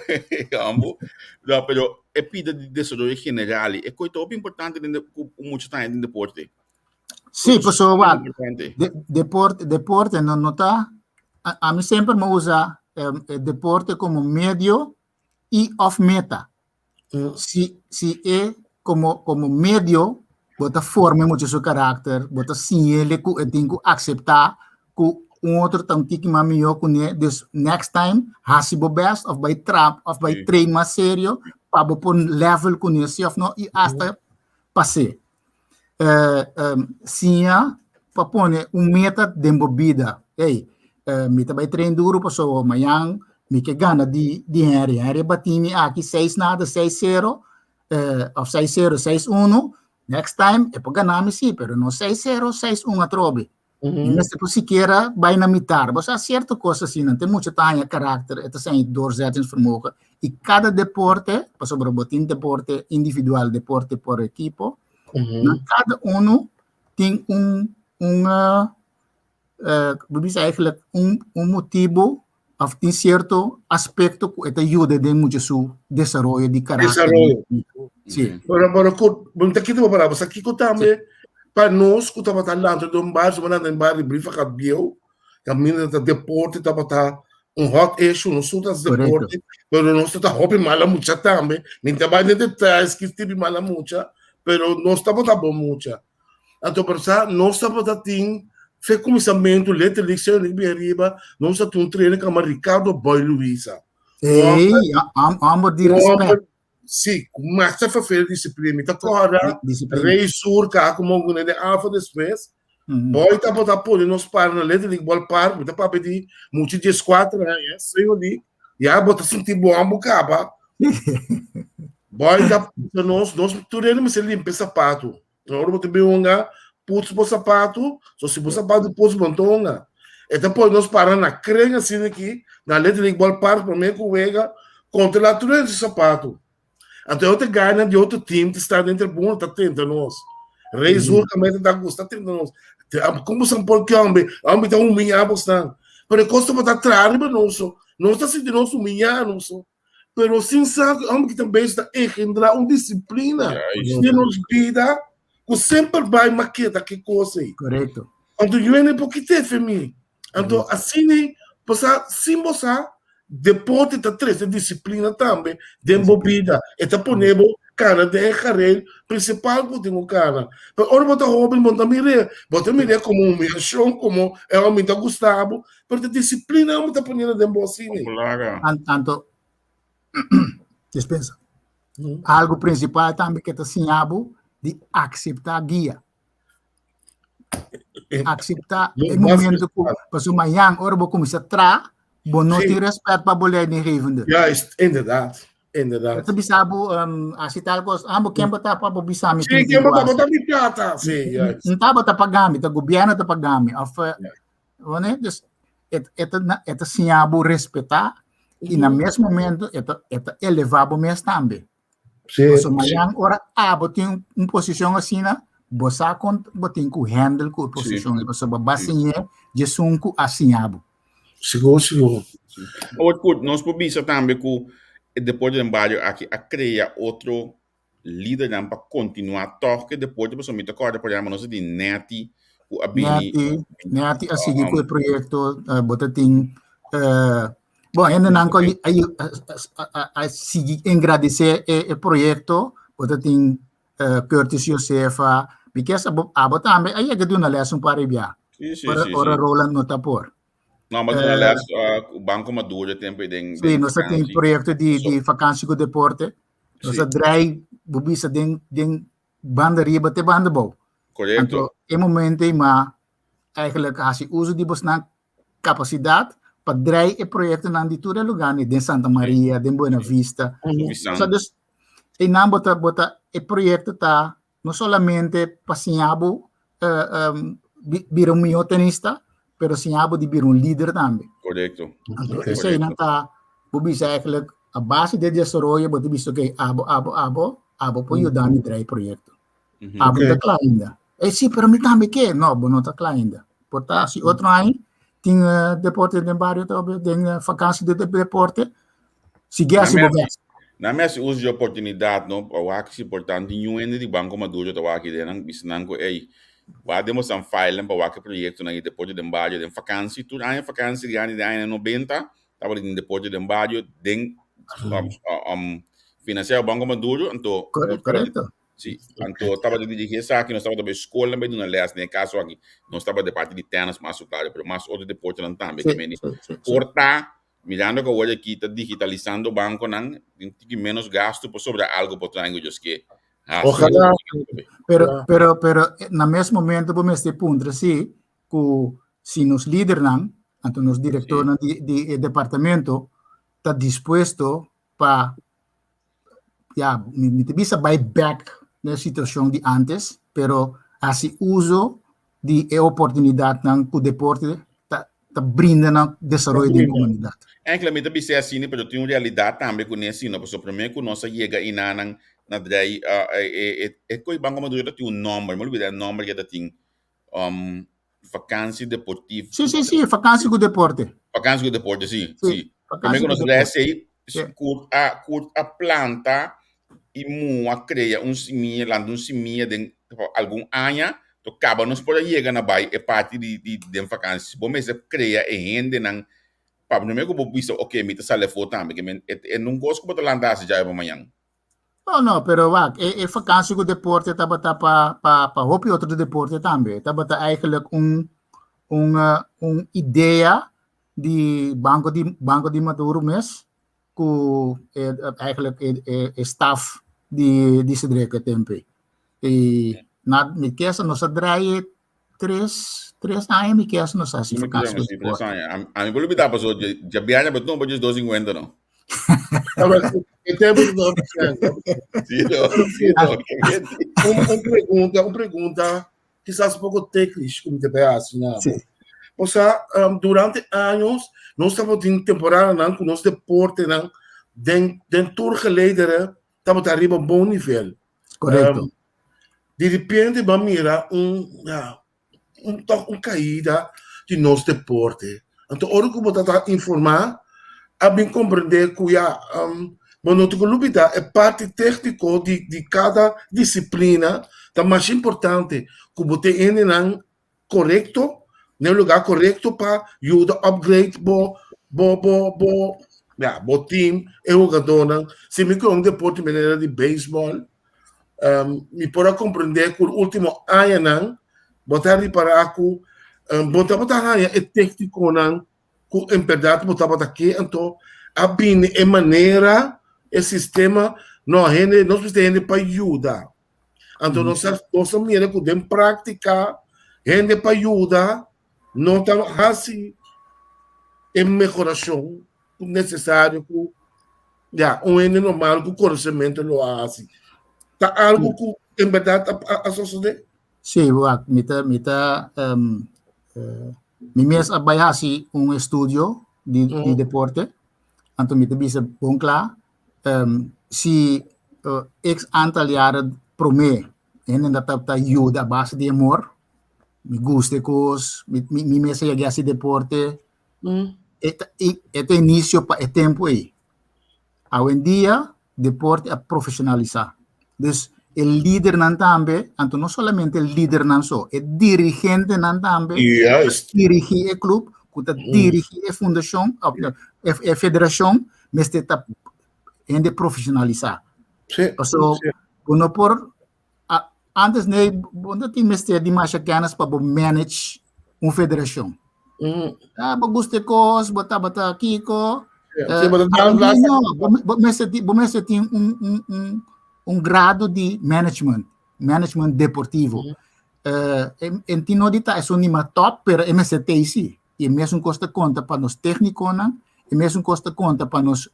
ambo. Não, pero é pida de desenvolvimento general é coisa muito importante dentro muito tempo em deporte. Sim, pessoal, deporte não tá a mim sempre me usa deporte como medio e of meta. Se é como medio, bota forma muito seu caráter, bota sinele que eu tenho que aceitar que outro tanto que melhor com this next time hasibo best of by trap of by train mais sério para por level com esse of não e hasta passe sia para pôr meta de bebida meta by train duro para so amanhã me que gana de Henri batimi aqui 6-0 of 6-0, 6-1, next time é para ganhar sim, pero não 6-0, 6-1 a trobe. E nesse por sequer vai na mitar. Mas há certa coisa assim, não tem muito tamanho, caráter, é assim, doorzettingsvermogen. E cada deporte, para sobre botin deporte individual, deporte por equipo, cada tem eigenlijk um motivo tem certo aspecto que te ajuda de muito seu desenvolvimento de caráter. Sim. Agora, muito aqui não para, mas aqui também para nós que estamos falando de bar, semana de bar de brifa que bio, caminho de deporte, estamos hot issue, não sou das deporte, mas nós estamos hobby mala mucha também, nem trabalho de detalhes que tipo mala mucha, mas nós estamos bom mucha. Então, por isso, nós estamos foi começamento, letra lição de riba, nós temos treino com Ricardo Boy Luisa. Amor de respeito. Sim, mas se for disciplina, tá corda, rei surca como um de alfa depois. Boy tá botar por nós para na letra de bol par, tá para pedir muito de 4, né? Sei ali. Já bota sentir bom caba. Boy tá nós treino mas ele limpa sapato. Na hora botar bem putz por sapato, só se por sapato putz montonga. E depois nós paramos na crenha assim aqui, na letra de bol par, para mim colega contra a turma de sapato. Então eu te ganho de outro time que está dentro do bom, está tentando nós. Reis também está gostando, está tentando nós. Como São Paulo que homem está humilhando bastante. Mas costa para atrás, mas não está sentindo nós humilhando, mas sim sabe homem que também está engendrar uma disciplina de nos vida. Que sempre vai maqueta que coisa aí. Correto. Então, eu não porque te femi. Então, assim, você sim você deporte tá trese disciplina também, de bebida, e tá ponendo cara de carreira principal que tem o cara. Mas ora bota hobby, bota mire como um chão, como é o meu Gustavo, mas a disciplina é muito ponendo de boa assim. Tanto, dispensa. Algo principal também que está sinhabo de aceitar guia. Aceitar o momento que para amanhã, ora vou começar a tra, bom não ter respeito para bolher nem revender. Ja, inderdaad. Inderdaad. Itu bisa bu asital ko amo quem botar para bisa mi. Sim, quem botar mi plata. Sim, yes. Não botar pagamento, o governo tá pagamento. Né? Eta sinhabo respeitar e no mesmo momento eta elevar o mês também. Sim. So amanhã ora botem posição assim na bosa com botem com handle com posição e so basinha de sunku asinhabo. Seguro. Nós podemos também com depois de bario aqui a criar outro líder para continuar toque depois de você me tocar depois de nós de neti o abini neti a seguir com o projeto botating bom ainda não colhi a seguir agradecer o projeto botating Kurt Willems porque essa também aí é que do na lesson para via para Roland no tapor. Não, mas aliás, o Banco Maduro tem também. Sim, nós temos projeto de vacância com deporte. Nós traz bubisa de banda riba te banda bom. Correto. Então, em momento mas eigenlijk assim uso de buscar capacidade para drive o projeto na ditura lugar de Santa Maria, de Buena Vista. Então, e não bota o projeto tá não somente passeabo vir um tenista, pero sinhabo de vir líder também. Correto. Isso aí não está, bubisa eigenlijk a base de desarrollo, bote visto que abo pode ajudar no drive projeto. Abo está claro ainda. Sim, pero me também que não está claro ainda. Portanto, se outro ano tem deporte de bario, tem vacância de deporte, se quer se bobear. Na minha uso de oportunidade, não, o que é importante, nenhum ente de Banco Maduro está aqui dentro, bisanango é Podemos um file para o projeto na depois de bario, de vacância, tudo aí vacância de ano 90, estava de depois de bario, de financiar o Banco Maduro, então correto. Sim, então estava de dirigir esaki, nós estava de escola, mas não aliás nem caso aqui, nós estava de parte de tenas, mas claro, mas outro deporte não também, que meni cortar, mirando que hoje aqui está digitalizando o banco, não tem menos gasto por sobre algo por trás que Ojalá. Pero no mesmo momento vamos ter ponto assim que se nos líder não, então nos diretor de departamento está disposto para me bisa buy back na situação de antes, pero assim uso de oportunidade não que o deporte tá brinda na desenvolvimento da comunidade. É que me também se assim, mas eu tenho realidade também com isso, não, porque primeiro que nós chega inanang na daí coi Banco Maduro tem número, mas o número que tem vacância deportiva. Sim, vacância com deporte. Vacância com deporte, sim. Também que nós desce a planta e mua cria semia lá semia de algum ano, to acaba nós por chegar na baia é parte de vacância. Bom, mas cria e rende não para não me que vou visto, ok, me tá sale foto também, que não gosto que botar lá já é amanhã. No, pero vacância com deporte taba para hopi outro deporte também. Taba eigenlijk ideia de banco de Maduro mesmo, que eigenlijk staff de Cedreca tempo. E na me quer nós draai 3 anos me quer nós assim vacância com deporte. A mim vou lhe dar passou já viaja para não pode 250 não. Uma pergunta, quizás um pouco técnica, como te parece, né? Ou seja, durante anos, nós estávamos em temporada, com nosso deporte, dentro geleden, estávamos arriba a um bom nível. Correto. De repente, vamos mirar caída de nosso deporte. Então, hora que você está informar, a bem compreender que é parte técnica de cada disciplina, é mais importante que você entre correto, no lugar correto para ajudar a upgrade ja, botim e jogador, se me com deporte maneira de beisebol, me pode compreender que o último añanan, botar para aku, botar hanya é técnico nan, que em verdade botar aqui, então a bine é maneira, é sistema, não rende, não precisa para ajudar. Então nós maneira que podemos praticar, rende para ajudar, não tão assim, é melhoração necessário que já um ente normal com conhecimento lo assim. Tá algo que em verdade a sociedade. Sim, mita me mes abayasi estúdio de deporte, anto mita bisa bom claro, si ex antal jaren prome, en dat ta ajuda a base de amor, me gusta cos, me mes agasi deporte, este início para o tempo aí. Hoje em dia, deporte é profissionalizar. Dus o líder não também, então não somente o líder não só, o dirigente não também, dirigir o clube, dirigir a fundação, a federação, mas está em profissionalizar. So, quando por antes nem quando tem mestre de mais ganas para manage uma federação. Bagus cos, bata kiko. Você tem grado de management deportivo. Entino dita é uma top, pero MST e mesmo custa conta para nos técnicos, e mesmo custa conta para nos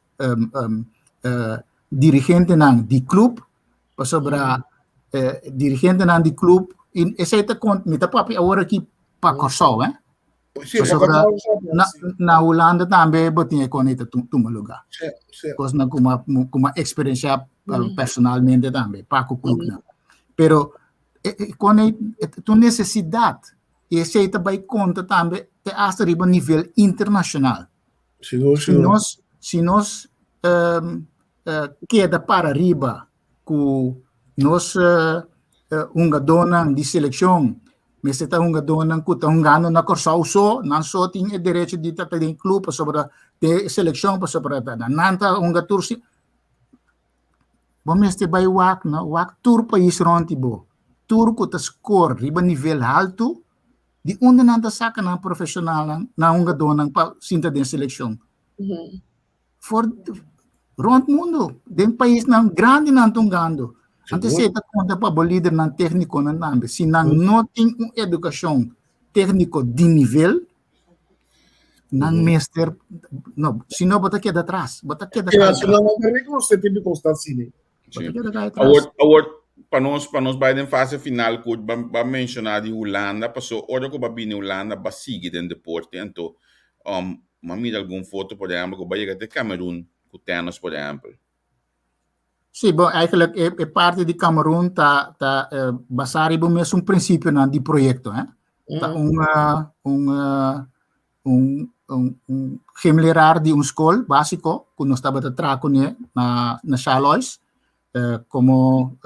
dirigentes de clube, para sobre dirigentes de clube, e essa é conta, me tá papi agora aqui para Kòrsou, na Holanda também botinha com ita tuma lugar. Porque na como experiência personalmente também para o clube. Pero quando tu necessidade e essa vai conta também te hasta riba nível internacional. Se nós queda para riba com nós dona de seleção. Mas está dona que está jogando na Kòrsou, não só tem o direito de estar em clube sobre a seleção, sobre a nanta tursi. Bom, mas te vai wak tour país rontibo, tour que está score riba nível alto, de onde não está sacando profissional na dona para sinta de seleção. For rond mundo, de país não grande não jogando. Antes você conta para o líder não técnico não também. Se não tem uma educação técnico de nível, não mestre, não, se não bota queda atrás, bota queda atrás. Se não você tem que constatar Agora para nós vai em fase final que vai mencionar de Holanda, passou hora que vai vir Holanda vai seguir dentro do deporte, então mami algum foto por exemplo que vai chegar de Camerún, com tennis por exemplo. Sim, bom, eigenlijk é parte de Camerún tá basado no mesmo princípio de projeto, né? Tá gemelhar de escola básico que nós estava trabalhando na Chalois, como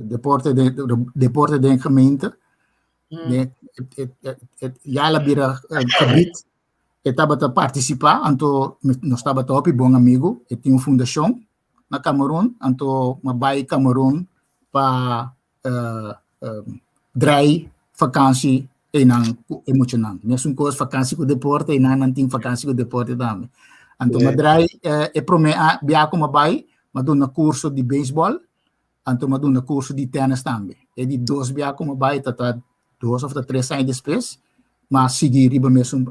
deporte de gemeente. Já ela vira gebied, estava a participar, então nós estava top bom amigo, e tinha uma fundação na Camerún, então mabai Camerún para dry vakansie e não emocional. Mesmo coisa vakansie com deporte e não tem vakansie com deporte também. Então madrai é prome bia como mabai, maduna curso de beisebol, então maduna curso de tennis também. E de dois bia como mabai tá 2 ou 3 anos depois, mas seguir riba mesmo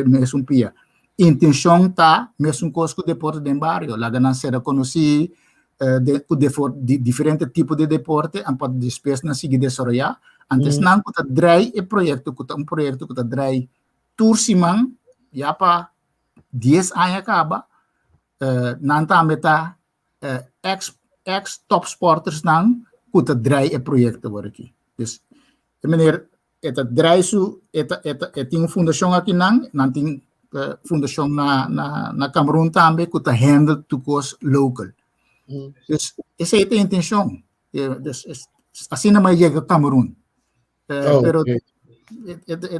mesmo pia. Intenção tá mesmo coisa com o deporte de bario, lá não será conhecido de diferentes tipos de deporte, para depois não seguir desenvolver. Antes não que tá drai e projeto que um projeto que tá drai tursimang já para 10 anos acaba, não também tá ex top sporters não que tá drai e projeto agora aqui. Dus de maneira eta drai su eta tem uma fundação aqui não tem fundação na Camerún também que está handle to cost local. Dus essa é a intenção. Assim não vai chegar a Camerún. Pero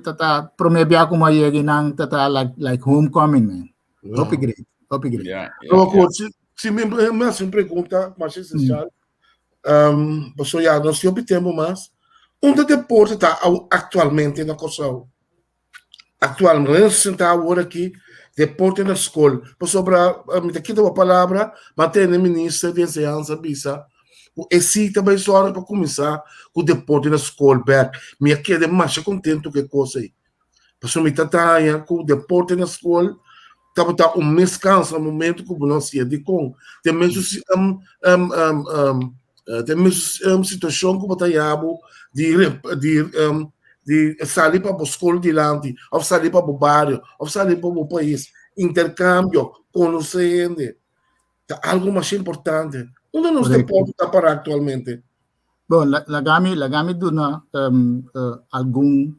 Tata promebia ko mayegi ng tata like homecoming, man. Hope great. Yeah, Então, yeah. se me assim pergunta, mas essencial, pessoal, nós sempre temos mais, onde deporte está atualmente na Kòrsou? Atualmente, nós sentamos agora aqui, deporte na escola. Pessoal, me aqui dá uma palavra, mantém o ministro de ensinança, bisa, o eksito vai só para começar o deporte na escola, me aqui é mais contente que coisa aí. Pessoal, me tatanha com o deporte na escola, tá um mês cansa no momento que não se de com tem mesmo tem mesmo situação que botar yabo de sair para a escola de lante ou sair para o bario ou sair para o país intercâmbio conhecendo tá algo mais importante onde nós deportes está para atualmente. Bom, lagami duna algum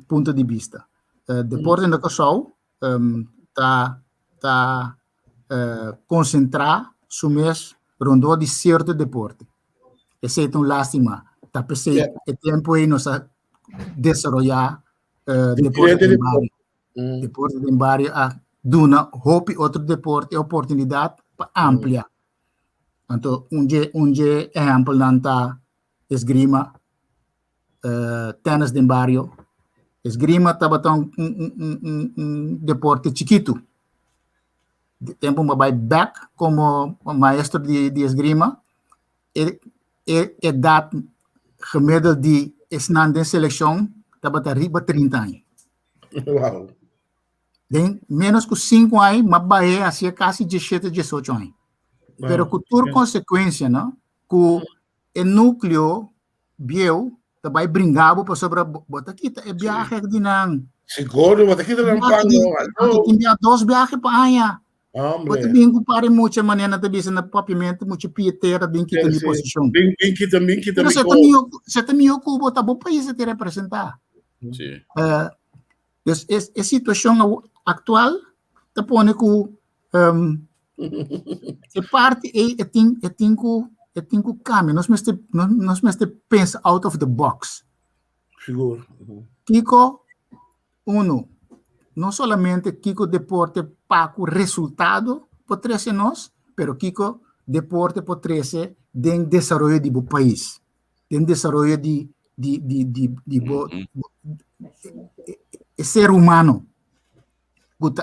ponto de vista. Deporte na Kòrsou tá concentrar sumes rondo de certo deporte. Esse é um lástima. Tá pensei é tempo aí nós desenvolver deporte de bario. Deporte de bario a duna hopi outro deporte oportunidade ampla. Então, onde exemplo nanta esgrima, tênis de bario. Esgrima estava um deporte chiquito. De tempo vai back como maestro de esgrima. E data gemiddeld de esnan de seleção estava riba 30 anos. Uau. Den menos que 5 anos, mas vai assim quase 17, 18 anos. Pero com por consequência, não? Com o núcleo bio também brincava para sobre bota aqui é viagem de não. Seguro, bota aqui não pago. Tem 2 viagens para aí. Hombre. Bota bem que pare muita maneira de bisa na papiamento, muito pieteira bem que tem posição. Bem que também. Você também o cubo tá bom país te representar. Sim. A situação atual tá pone com é parte é tem que caminho. Nós mesmo pensa out of the box. Seguro. Kiko, não somente Kiko deporte para o resultado por trese nós, pero Kiko deporte por trese den desenvolvimento do país, den desenvolvimento de ser humano.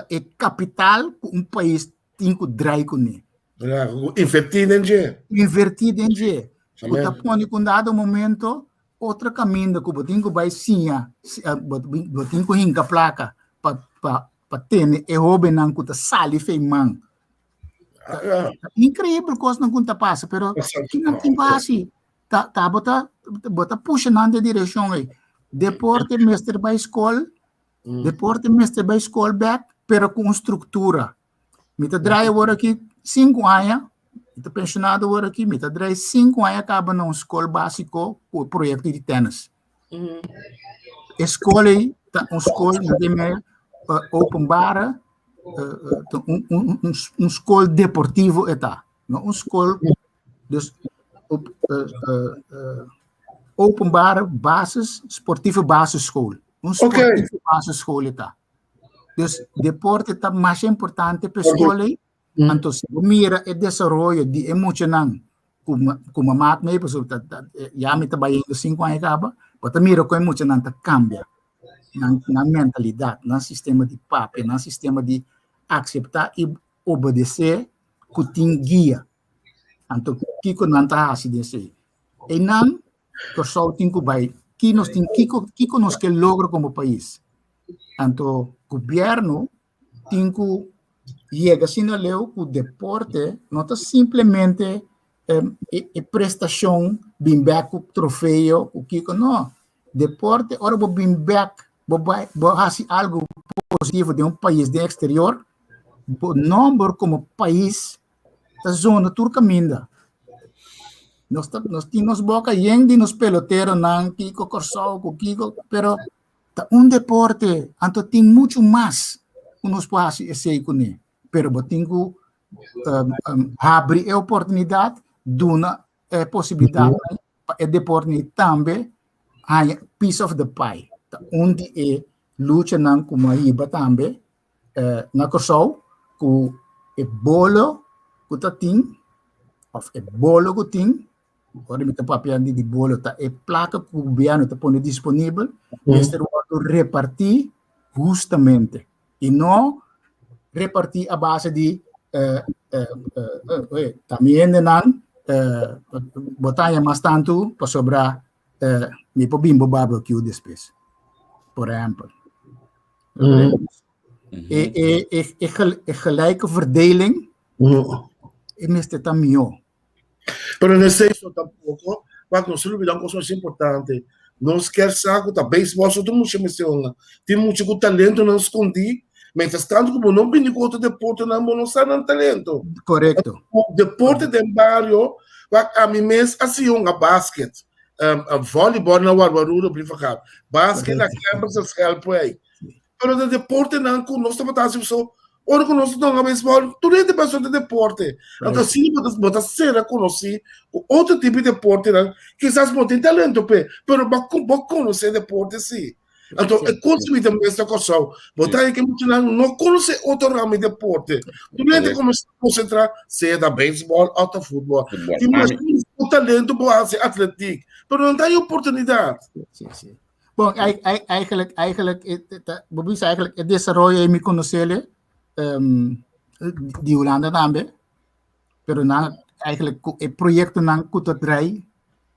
É capital que país tem que drive com ele. Invertido em dia. Kuta pone com dado momento outro caminho que botin que vai sim, botin que hinca placa para ter e roubo não kuta sali feimang. Incrível coisa não conta passa, pero que não tem base. Tá bota puxa na direção aí. Deporte mestre by school, deporte mestre by school back, pero com estrutura. Me tá drive agora aqui 5 anos, me tá pensionado agora aqui, me tá drive 5 anos acaba numa escola básico o projeto de tênis. Escola aí, tá uma escola de open bar, escola deportivo eta, não escola open bar basis esportivo base escola, esportivo base escola eta. Dus deporte está mais importante para a escola. Então, se mira o desenvolvimento de emocional, como a mata, já me trabalhando 5 anos, mas mira como emocional cambia na mentalidade, no sistema de papo, no sistema de aceitar e obedecer, que tem guia. Então, Kiko não está assim desse. E não, Kòrsou tem que vai, Kiko nos que logra como país. Então, o governo tem que chegar assim a leu que o deporte não está simplesmente prestação, bem back o troféu, o Kiko não. Deporte, ora vou bem back, vou fazer algo positivo de país de exterior, o número como país da zona turcaminda. Nós temos boca de nos peloteiros, não, Kiko, Kòrsou, Kiko, pero deporte, então tem muito mais que nós podemos fazer com ele. Pero tem que abrir a oportunidade, dar a possibilidade, o deporte também, piece of the pie. Onde é luta nan kuma riba também na Kòrsou ku e bolo ku tating of e bolo ku ting. Ora mi papel di bolo ta e placa que o governo está pondo disponível, este modo repartir justamente e não repartir a base de também não botar mais tanto para sobrar mi po bimbo barbecue depois, por exemplo. E gelijke verdeling e mestre também. Pero nesse isso tampouco, mas não se olvidar uma coisa mais importante. Não esqueça que o beisebol só tem muito menciona. Tem muito talento não escondi, mas tanto como não vem com outro deporte não sabe não talento. Correto. O deporte de bario, a mim mesmo assim basquete, voleibol na Warwaruro, brincando. Basquete na campus se help aí. Pero o deporte não com nós estamos fazendo só. Ora que nós estamos a beisebol, tudo é de pessoa de deporte. Então, se você ser conhecer outro tipo de deporte, quizás não tem talento, mas conhecer deporte, sim. Então, é consumir também essa coisa. Botar aí que não conhece outro ramo de deporte. Tudo é de começar a concentrar, seja da beisebol ou da futebol. Tem mais talento para ser atlético, mas não tem oportunidade. Sim. Bom, eigenlijk, Bobby zei eigenlijk, het desarrollo en mi conocerle, di Holanda também, pero eigenlijk het project nang kutotrai,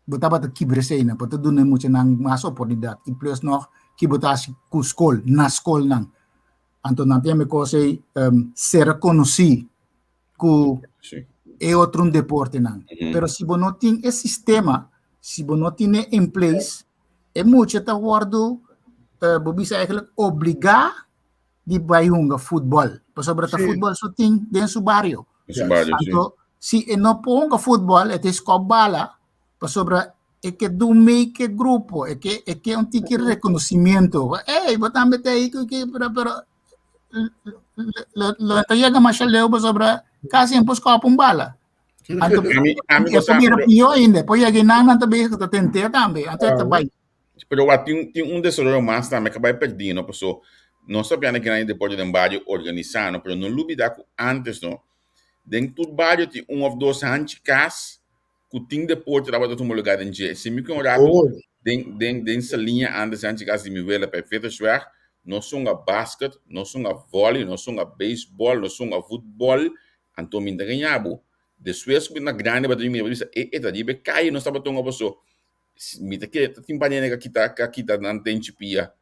botaba te kibresena, para doen moet je nang mas oportunidade, e plus nog kibotasi ku school, na school nang, anto nanti me cose ser conhecido ku é outro deporte nang, pero se você não tem esse sistema, se você não tem em place, é muito tá guardo, Bobby zei eigenlijk obrigar di bayunga futebol. Sobre ta futebol so ting den su bario. Então, se não ponga futebol, é escobala, sobre é que do meio que grupo, é que um tique reconhecimento. Ei, botam bete aí que pero lo llega mais leu sobre quase em pos copo bala. Então, é primeiro pior ainda, pois é que não também está tentando também, até também. Pero tem desarrollo mais também que vai perdendo, pessoal. Não sabia que era depois de um bario organizado, mas não olvidar que antes, não, dentro do bario tem ou dois handicas que tem deporte trabalhando em um lugar em dia. Se me conhece, dentro dessa linha antes handicas de me ver para feita schwer, não são a basquete, não são a vôlei, não são a beisebol, não são a futebol, então me ganhava. Depois que na grande bateria me disse, de cai, não estava tão a pessoa. Me que tem banheira que kita não tem tipia.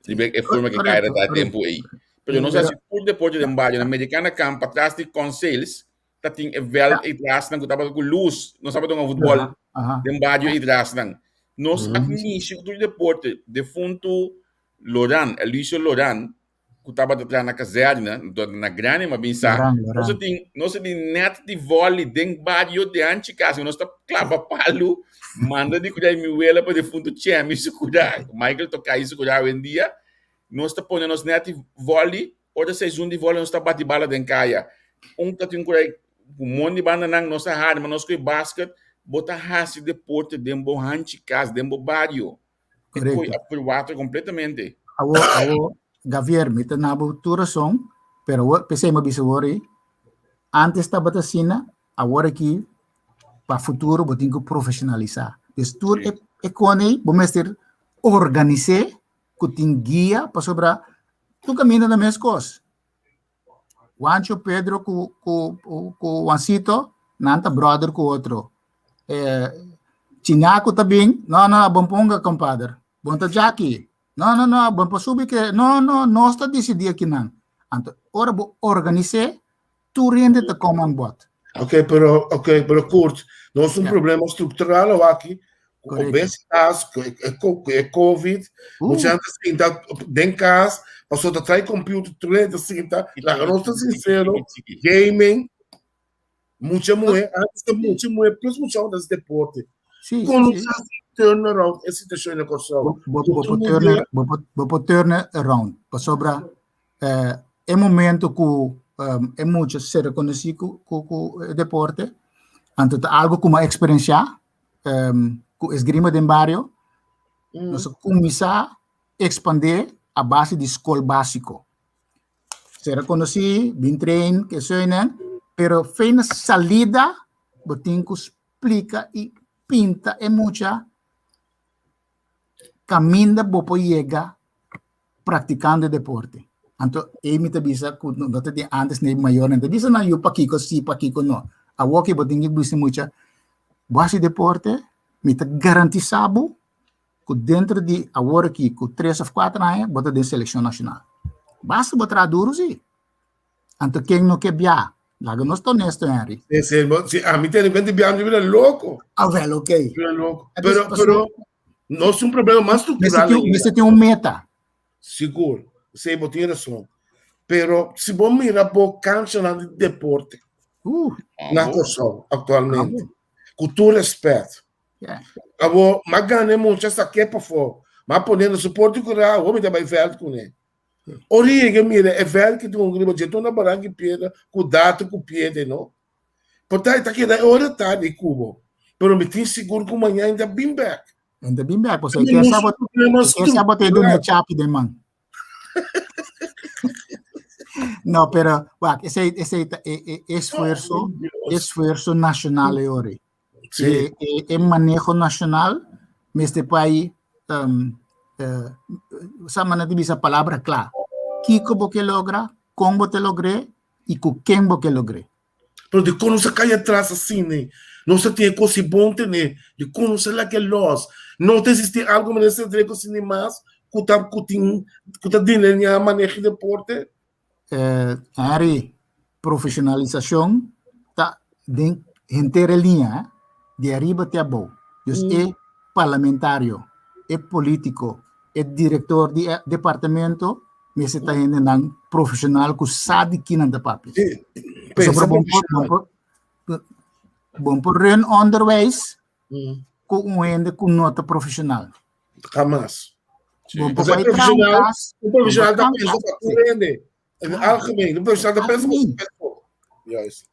É forma que cai da tempo aí. Mas não sei se por depois de embate na americana campo atrás de conselhos, tá tem vel e traz não tava com luz, não sabe tomar futebol. De embate e traz não. Nós início do deporte de fundo Loran, Elisio Loran, que tava atrás na caserna, na grande mas pensar. Nós tem net de vôlei de embate de anticas, nós tá clava palo. Manda de cuidar mi wela para de fundo chama isso cuidar. Michael toca isso cuidar hoje em dia. Nós está pondo nos net vôlei, outra sessão de vôlei nós está bate bala dentro caia. Tá tem cuidar o monte de banda nang nós hard, mas nós coi basquete, bota hasi deporte dembo handicas, dembo bario. Foi aprovado completamente. Awo Gravier, mita na butura song, pero pensei mabisawori. Antes estava assim, agora aqui para o futuro, você tem que profissionalizar. Então, é quando você organizar, que tem guia para sobre tu caminho da mesma coisa. O Ancho Pedro com o Ansito, nanta brother com o outro. Tinhaco também, não, bom ponga, compadre. Bom tá já aqui. Não, bom para subir que, não, nós está decidindo aqui não. Então, ora, organizar, tu rende te como bot. Ok, pero Kurt, nós um problema estrutural aqui, obesidade, Covid, muita gente sinta dentro casa, passou a trazer computer, tudo assim, tá? Lá nós estamos sincero, gaming, muita mulher, plus muita onda de deporte. Como se turnaround essa situação na Kòrsou? Vou turnaround, para sobra é momento que é muito ser reconhecido com o deporte, então algo como experiência, com esgrima de bario, nós começar a expandir a base de escola básico. Será conhecido, bem treino, que sei, né? Pero foi na salida, botem que explica e pinta é muita caminho bopo chega praticando deporte. Então, me te bisa não te antes nem maior, não te bisa na eu para kiko si para kiko não. A walk botem que bisa muita base deporte, me te garantizado que dentro de agora aqui com 3 ou 4 anos bota de seleção nacional. Basta botar duro sim. Então quem não quer viajar, lá não estou honesto, Henri. Sí, a mí tiene 20 años, yo era loco. Ah, well, ok. Yo era loco. Pero no es un problema más estructural. Você tem um meta. Seguro. Você tem razão. Pero se vos mirar por cancha de deporte, na Kòrsou, atualmente, com todo respeito, agora, mas ganhei muito essa aqui para fora. Mas podendo suporte curar, o homem também velho com ele. Origa, mira, é velho que tem um grupo de toda barranca e pedra, com data, com pedra, não? Portanto, está aqui da hora tarde, Cuba. Pero me tenho seguro que amanhã ainda bem back. Ainda bem back, você quer saber do netchap de man. Não, pero, esse esforço nacional é hora. É manejo nacional, mas este país, sabe, não tem essa palavra clara. Kiko você logra, como você logre e com quem você logre. Pero de quando você cai atrás assim, né? Não se tem coisa bom, né? De quando você lá que nós, não existe algo mais estranho que se mais, que tá dentro da maneira de deporte. Henri, profissionalização tá dentro inteira linha, de arriba até abaixo. É parlamentário, é político, é diretor de departamento, mas está indo profissional que sabe que não dá papel. Bom por ren onderwijs, com com nota profissional. Jamás. Bom por profissional, o profissional da pessoa que rende. Algemeen, o profissional da pessoa.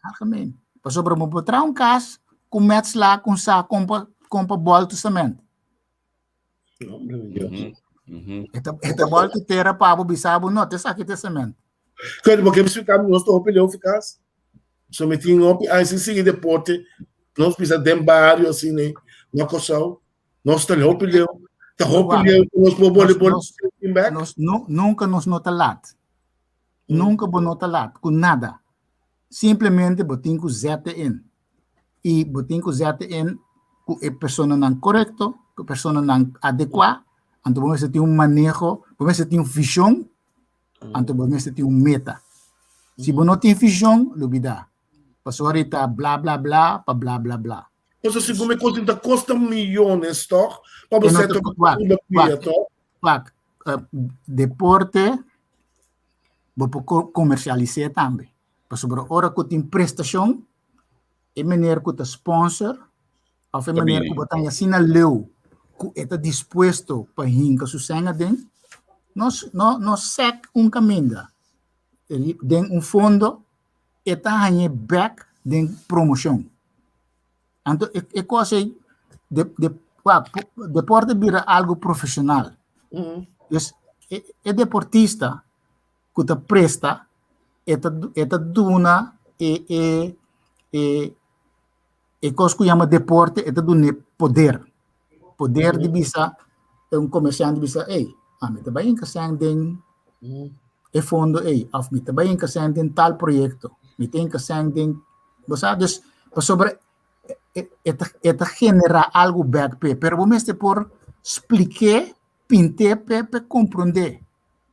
Algemeen. Pas sobre mo botar caso, com mets lá com sa compra bola justamente. Esta bola que terá para o bisabo não, te saque testamento. Quando porque explicar nós tô opinião eficaz. Somente aí se sigue deporte, nós precisa de bario assim, né? Na Kòrsou, nós tá opinião, nós voleibol, nós nunca nos nota lat. Nunca vou nota lat com nada. Simplesmente botin com zeta in. E botin com zeta in com a pessoa não correto, com a pessoa não adequada. Então você tem manejo, você tem visão, então você tem meta. Se você não tem visão, duvida. Passou ahorita blá blá blá, para blá blá blá. Então se como conta custa milhões, toch? Para você deporte, vou comercializar também. Passou por hora que tem prestação, é maneira que tem sponsor, ou é maneira que você assina leu, que está disposto para rincar sua senha dentro, nós segue caminho. Tem fundo, está aí back de promoção. Então, é coisa deporte vira algo profissional. Então, é deportista que te presta, é duna, é coisa que chama deporte, é duna poder. Poder de bisa, é comerciante de bisa, me trabalho que são den e fundo me trabalho que são den tal projeto, me tem que são den, você sobre é generar algo back pay, pero você por explicar, pintar para compreender.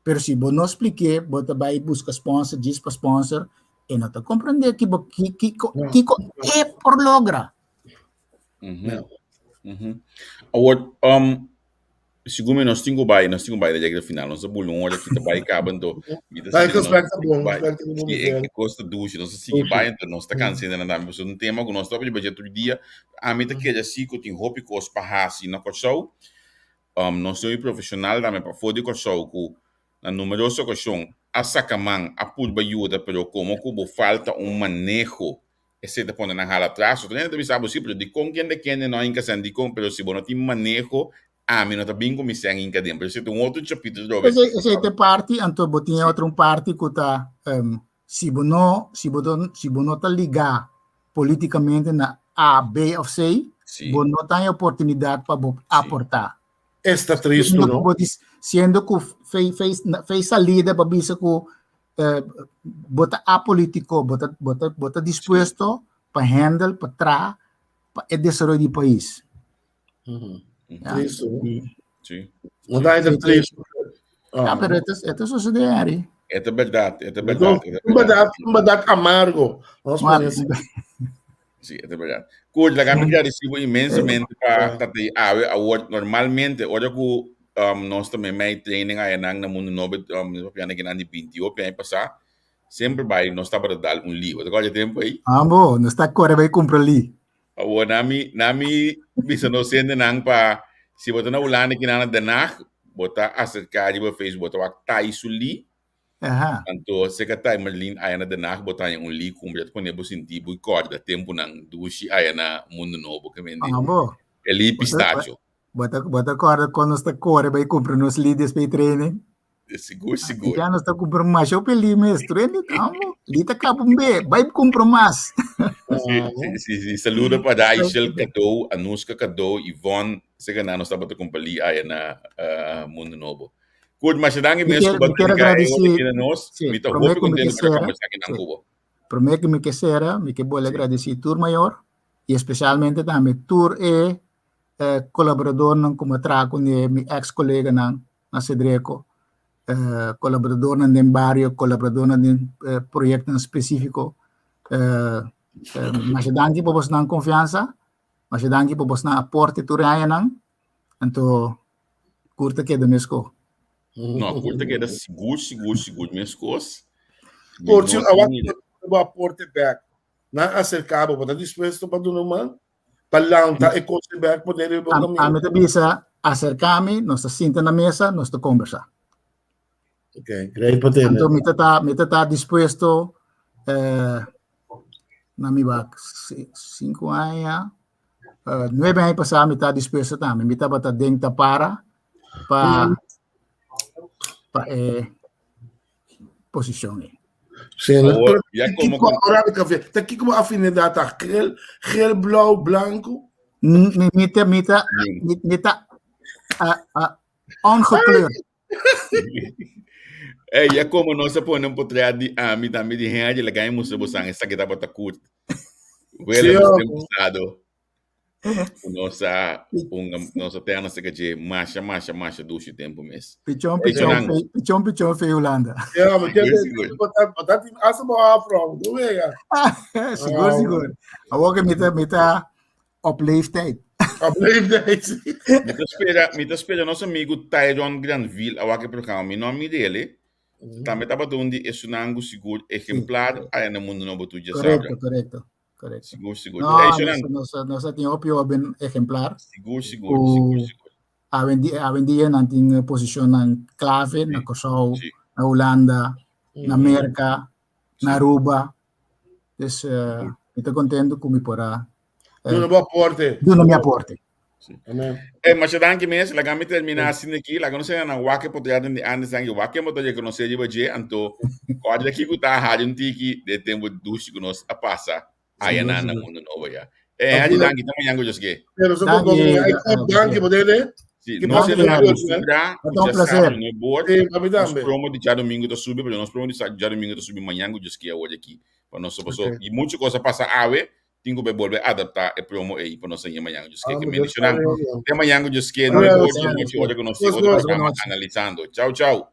Pero se você não explicar, você vai buscar sponsor, diz para sponsor, e não está compreender que é por logra. Agora, segundo nós temos da regra final, nós temos hora que está vai acabando. Vai que aspecto bom, é custa duas, nós seguimos vai, então nós está cansado na dama, você não tem mais que nós estamos de budget todo dia. A meta que é assim que tem hobby que os parras na Kòrsou, nós somos profissional também para fora de Kòrsou, que na numerosa ocasião a sacaman a pulba ajuda, pero como que falta manejo. Esse te pone na jala atrás, o treino deve saber sempre de com quem de quem não em casa de com, pero se você não tem manejo Ami não tá bem como se em cadê, mas se tem um outro capítulo do Essa parte, então, botinha outra parte que tá, se você tá ligar politicamente na A, B ou C, você não tem oportunidade para aportar. Está triste, não? Sendo que fez salida para bisa que bota apolítico, bota disposto para handle, para tra, para o desenvolvimento do país. Triste, não? Sim. Não dá ainda triste. Mas é sucede aí. É verdade, é verdade amargo. Nós conhecemos. Sim, é verdade. Kurt, la gami agradecido imensamente para tatay award normalmente ora ko nós também may training ay nang na mundo novo piano que nandi 20 piano passar sempre vai nós tá para dar um livro agora tempo aí bom, nós tá corre vai comprar ali award nami bisa no sende nang pa se botar na ulana que nana danach botar acercar de Facebook botar tá isso ali. Então, se que tá Merlin aí na danach botar um li completo com nebo sentir bui kòrda tempunan dushi aí na mundo novo que vende. Bom. Eli pistacho. Bota corda quando está corre vai comprar nos líderes para treinar. Seguro. Já nós está comprando mais eu peli mesmo, então, ali tá cabo vai comprar mais. Sim. Saluda para Daishel Ketu, Anuska Ketu, Yvonne, se que nós estamos com pali aí na mundo novo. Kurt, mas se dangue mesmo que quero agradecer nós, me tá muito contente para conversar aqui na Cuba. Prometo que será, me que vou agradecer tour maior e especialmente também tour colaborador não como trago com meu ex-colega na Cedreco, colaborador na bario, colaborador na projeto específico, mas dangue para você dar confiança, mas dangue para você dar aporte tour aí não, então curta que é do mesmo. Não, curta que é seguro minhas coisas. Curte, eu aporte back. Na acercava, para disposto para do man, para lançar e conseguir poder ir para a meta bisa acercar-me, nós senta na mesa, nós conversar. Ok, great para ter. Então, meta tá disposto na minha back 5 anos, 9 anos passar, me tá disposto também, me tá bata dentro para posição. Sim, aqui como afinidade gel, blauw, branco. Mita ongekleurd. Ja como nós põe portrait de ami também de Henri, lá ganha muito bom essa que tá para curto. Willems tempo nossa terra se que marcha duche tempo mês. Pichão feio Holanda. Mas botar asa boa afro, não é? Seguro. Agora mita op leeftijd. Me espera nosso amigo Tyron Granville, agora que programa, nome dele. Também estava dondo esse nango seguro exemplar aí no mundo novo tu Djasabra. Correto. Seguro. Nós temos opio bem exemplar. Seguro. A vendia não tem posição clave na Kòrsou, na Holanda, na América, na Aruba. Então, estou contente com me porá. Do meu aporte. Mas se danke mesmo, lá me terminar assim aqui, lá não sei na wake poder de antes sangue wake motor de conhecer de baje, então pode aqui que tá rádio um tiki de tempo duche que nós a passa. Añanan na mundo novo ya. Adi danke também yango just que. Pero só como danke poder. Sim, nós vamos subir um prazer. No board. Nós promo de domingo to subir, porque nós promo de domingo to subir manhã just que hoje aqui. Para nós passou e muita coisa passa ave. Tenho que volver a adaptar e promo aí para nós ir amanhã just que mencionar. Tem amanhã just que no board hoje que nós estamos analisando. Tchau.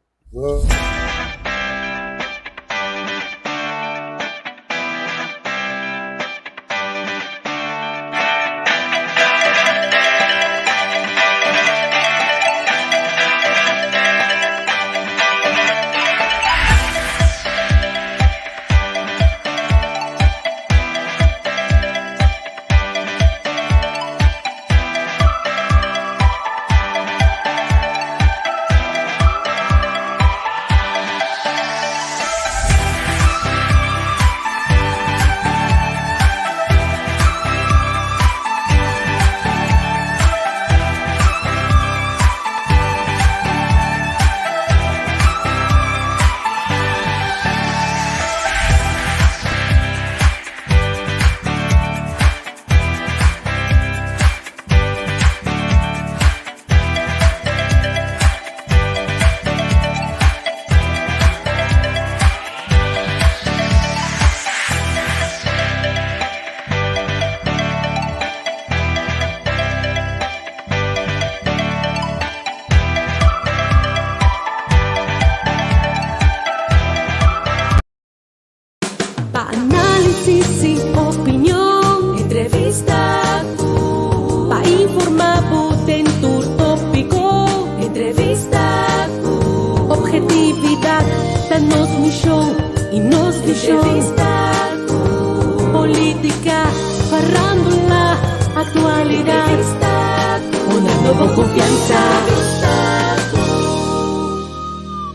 nos mucho y nos dijo política, farándula, actualidad, una nueva confianza.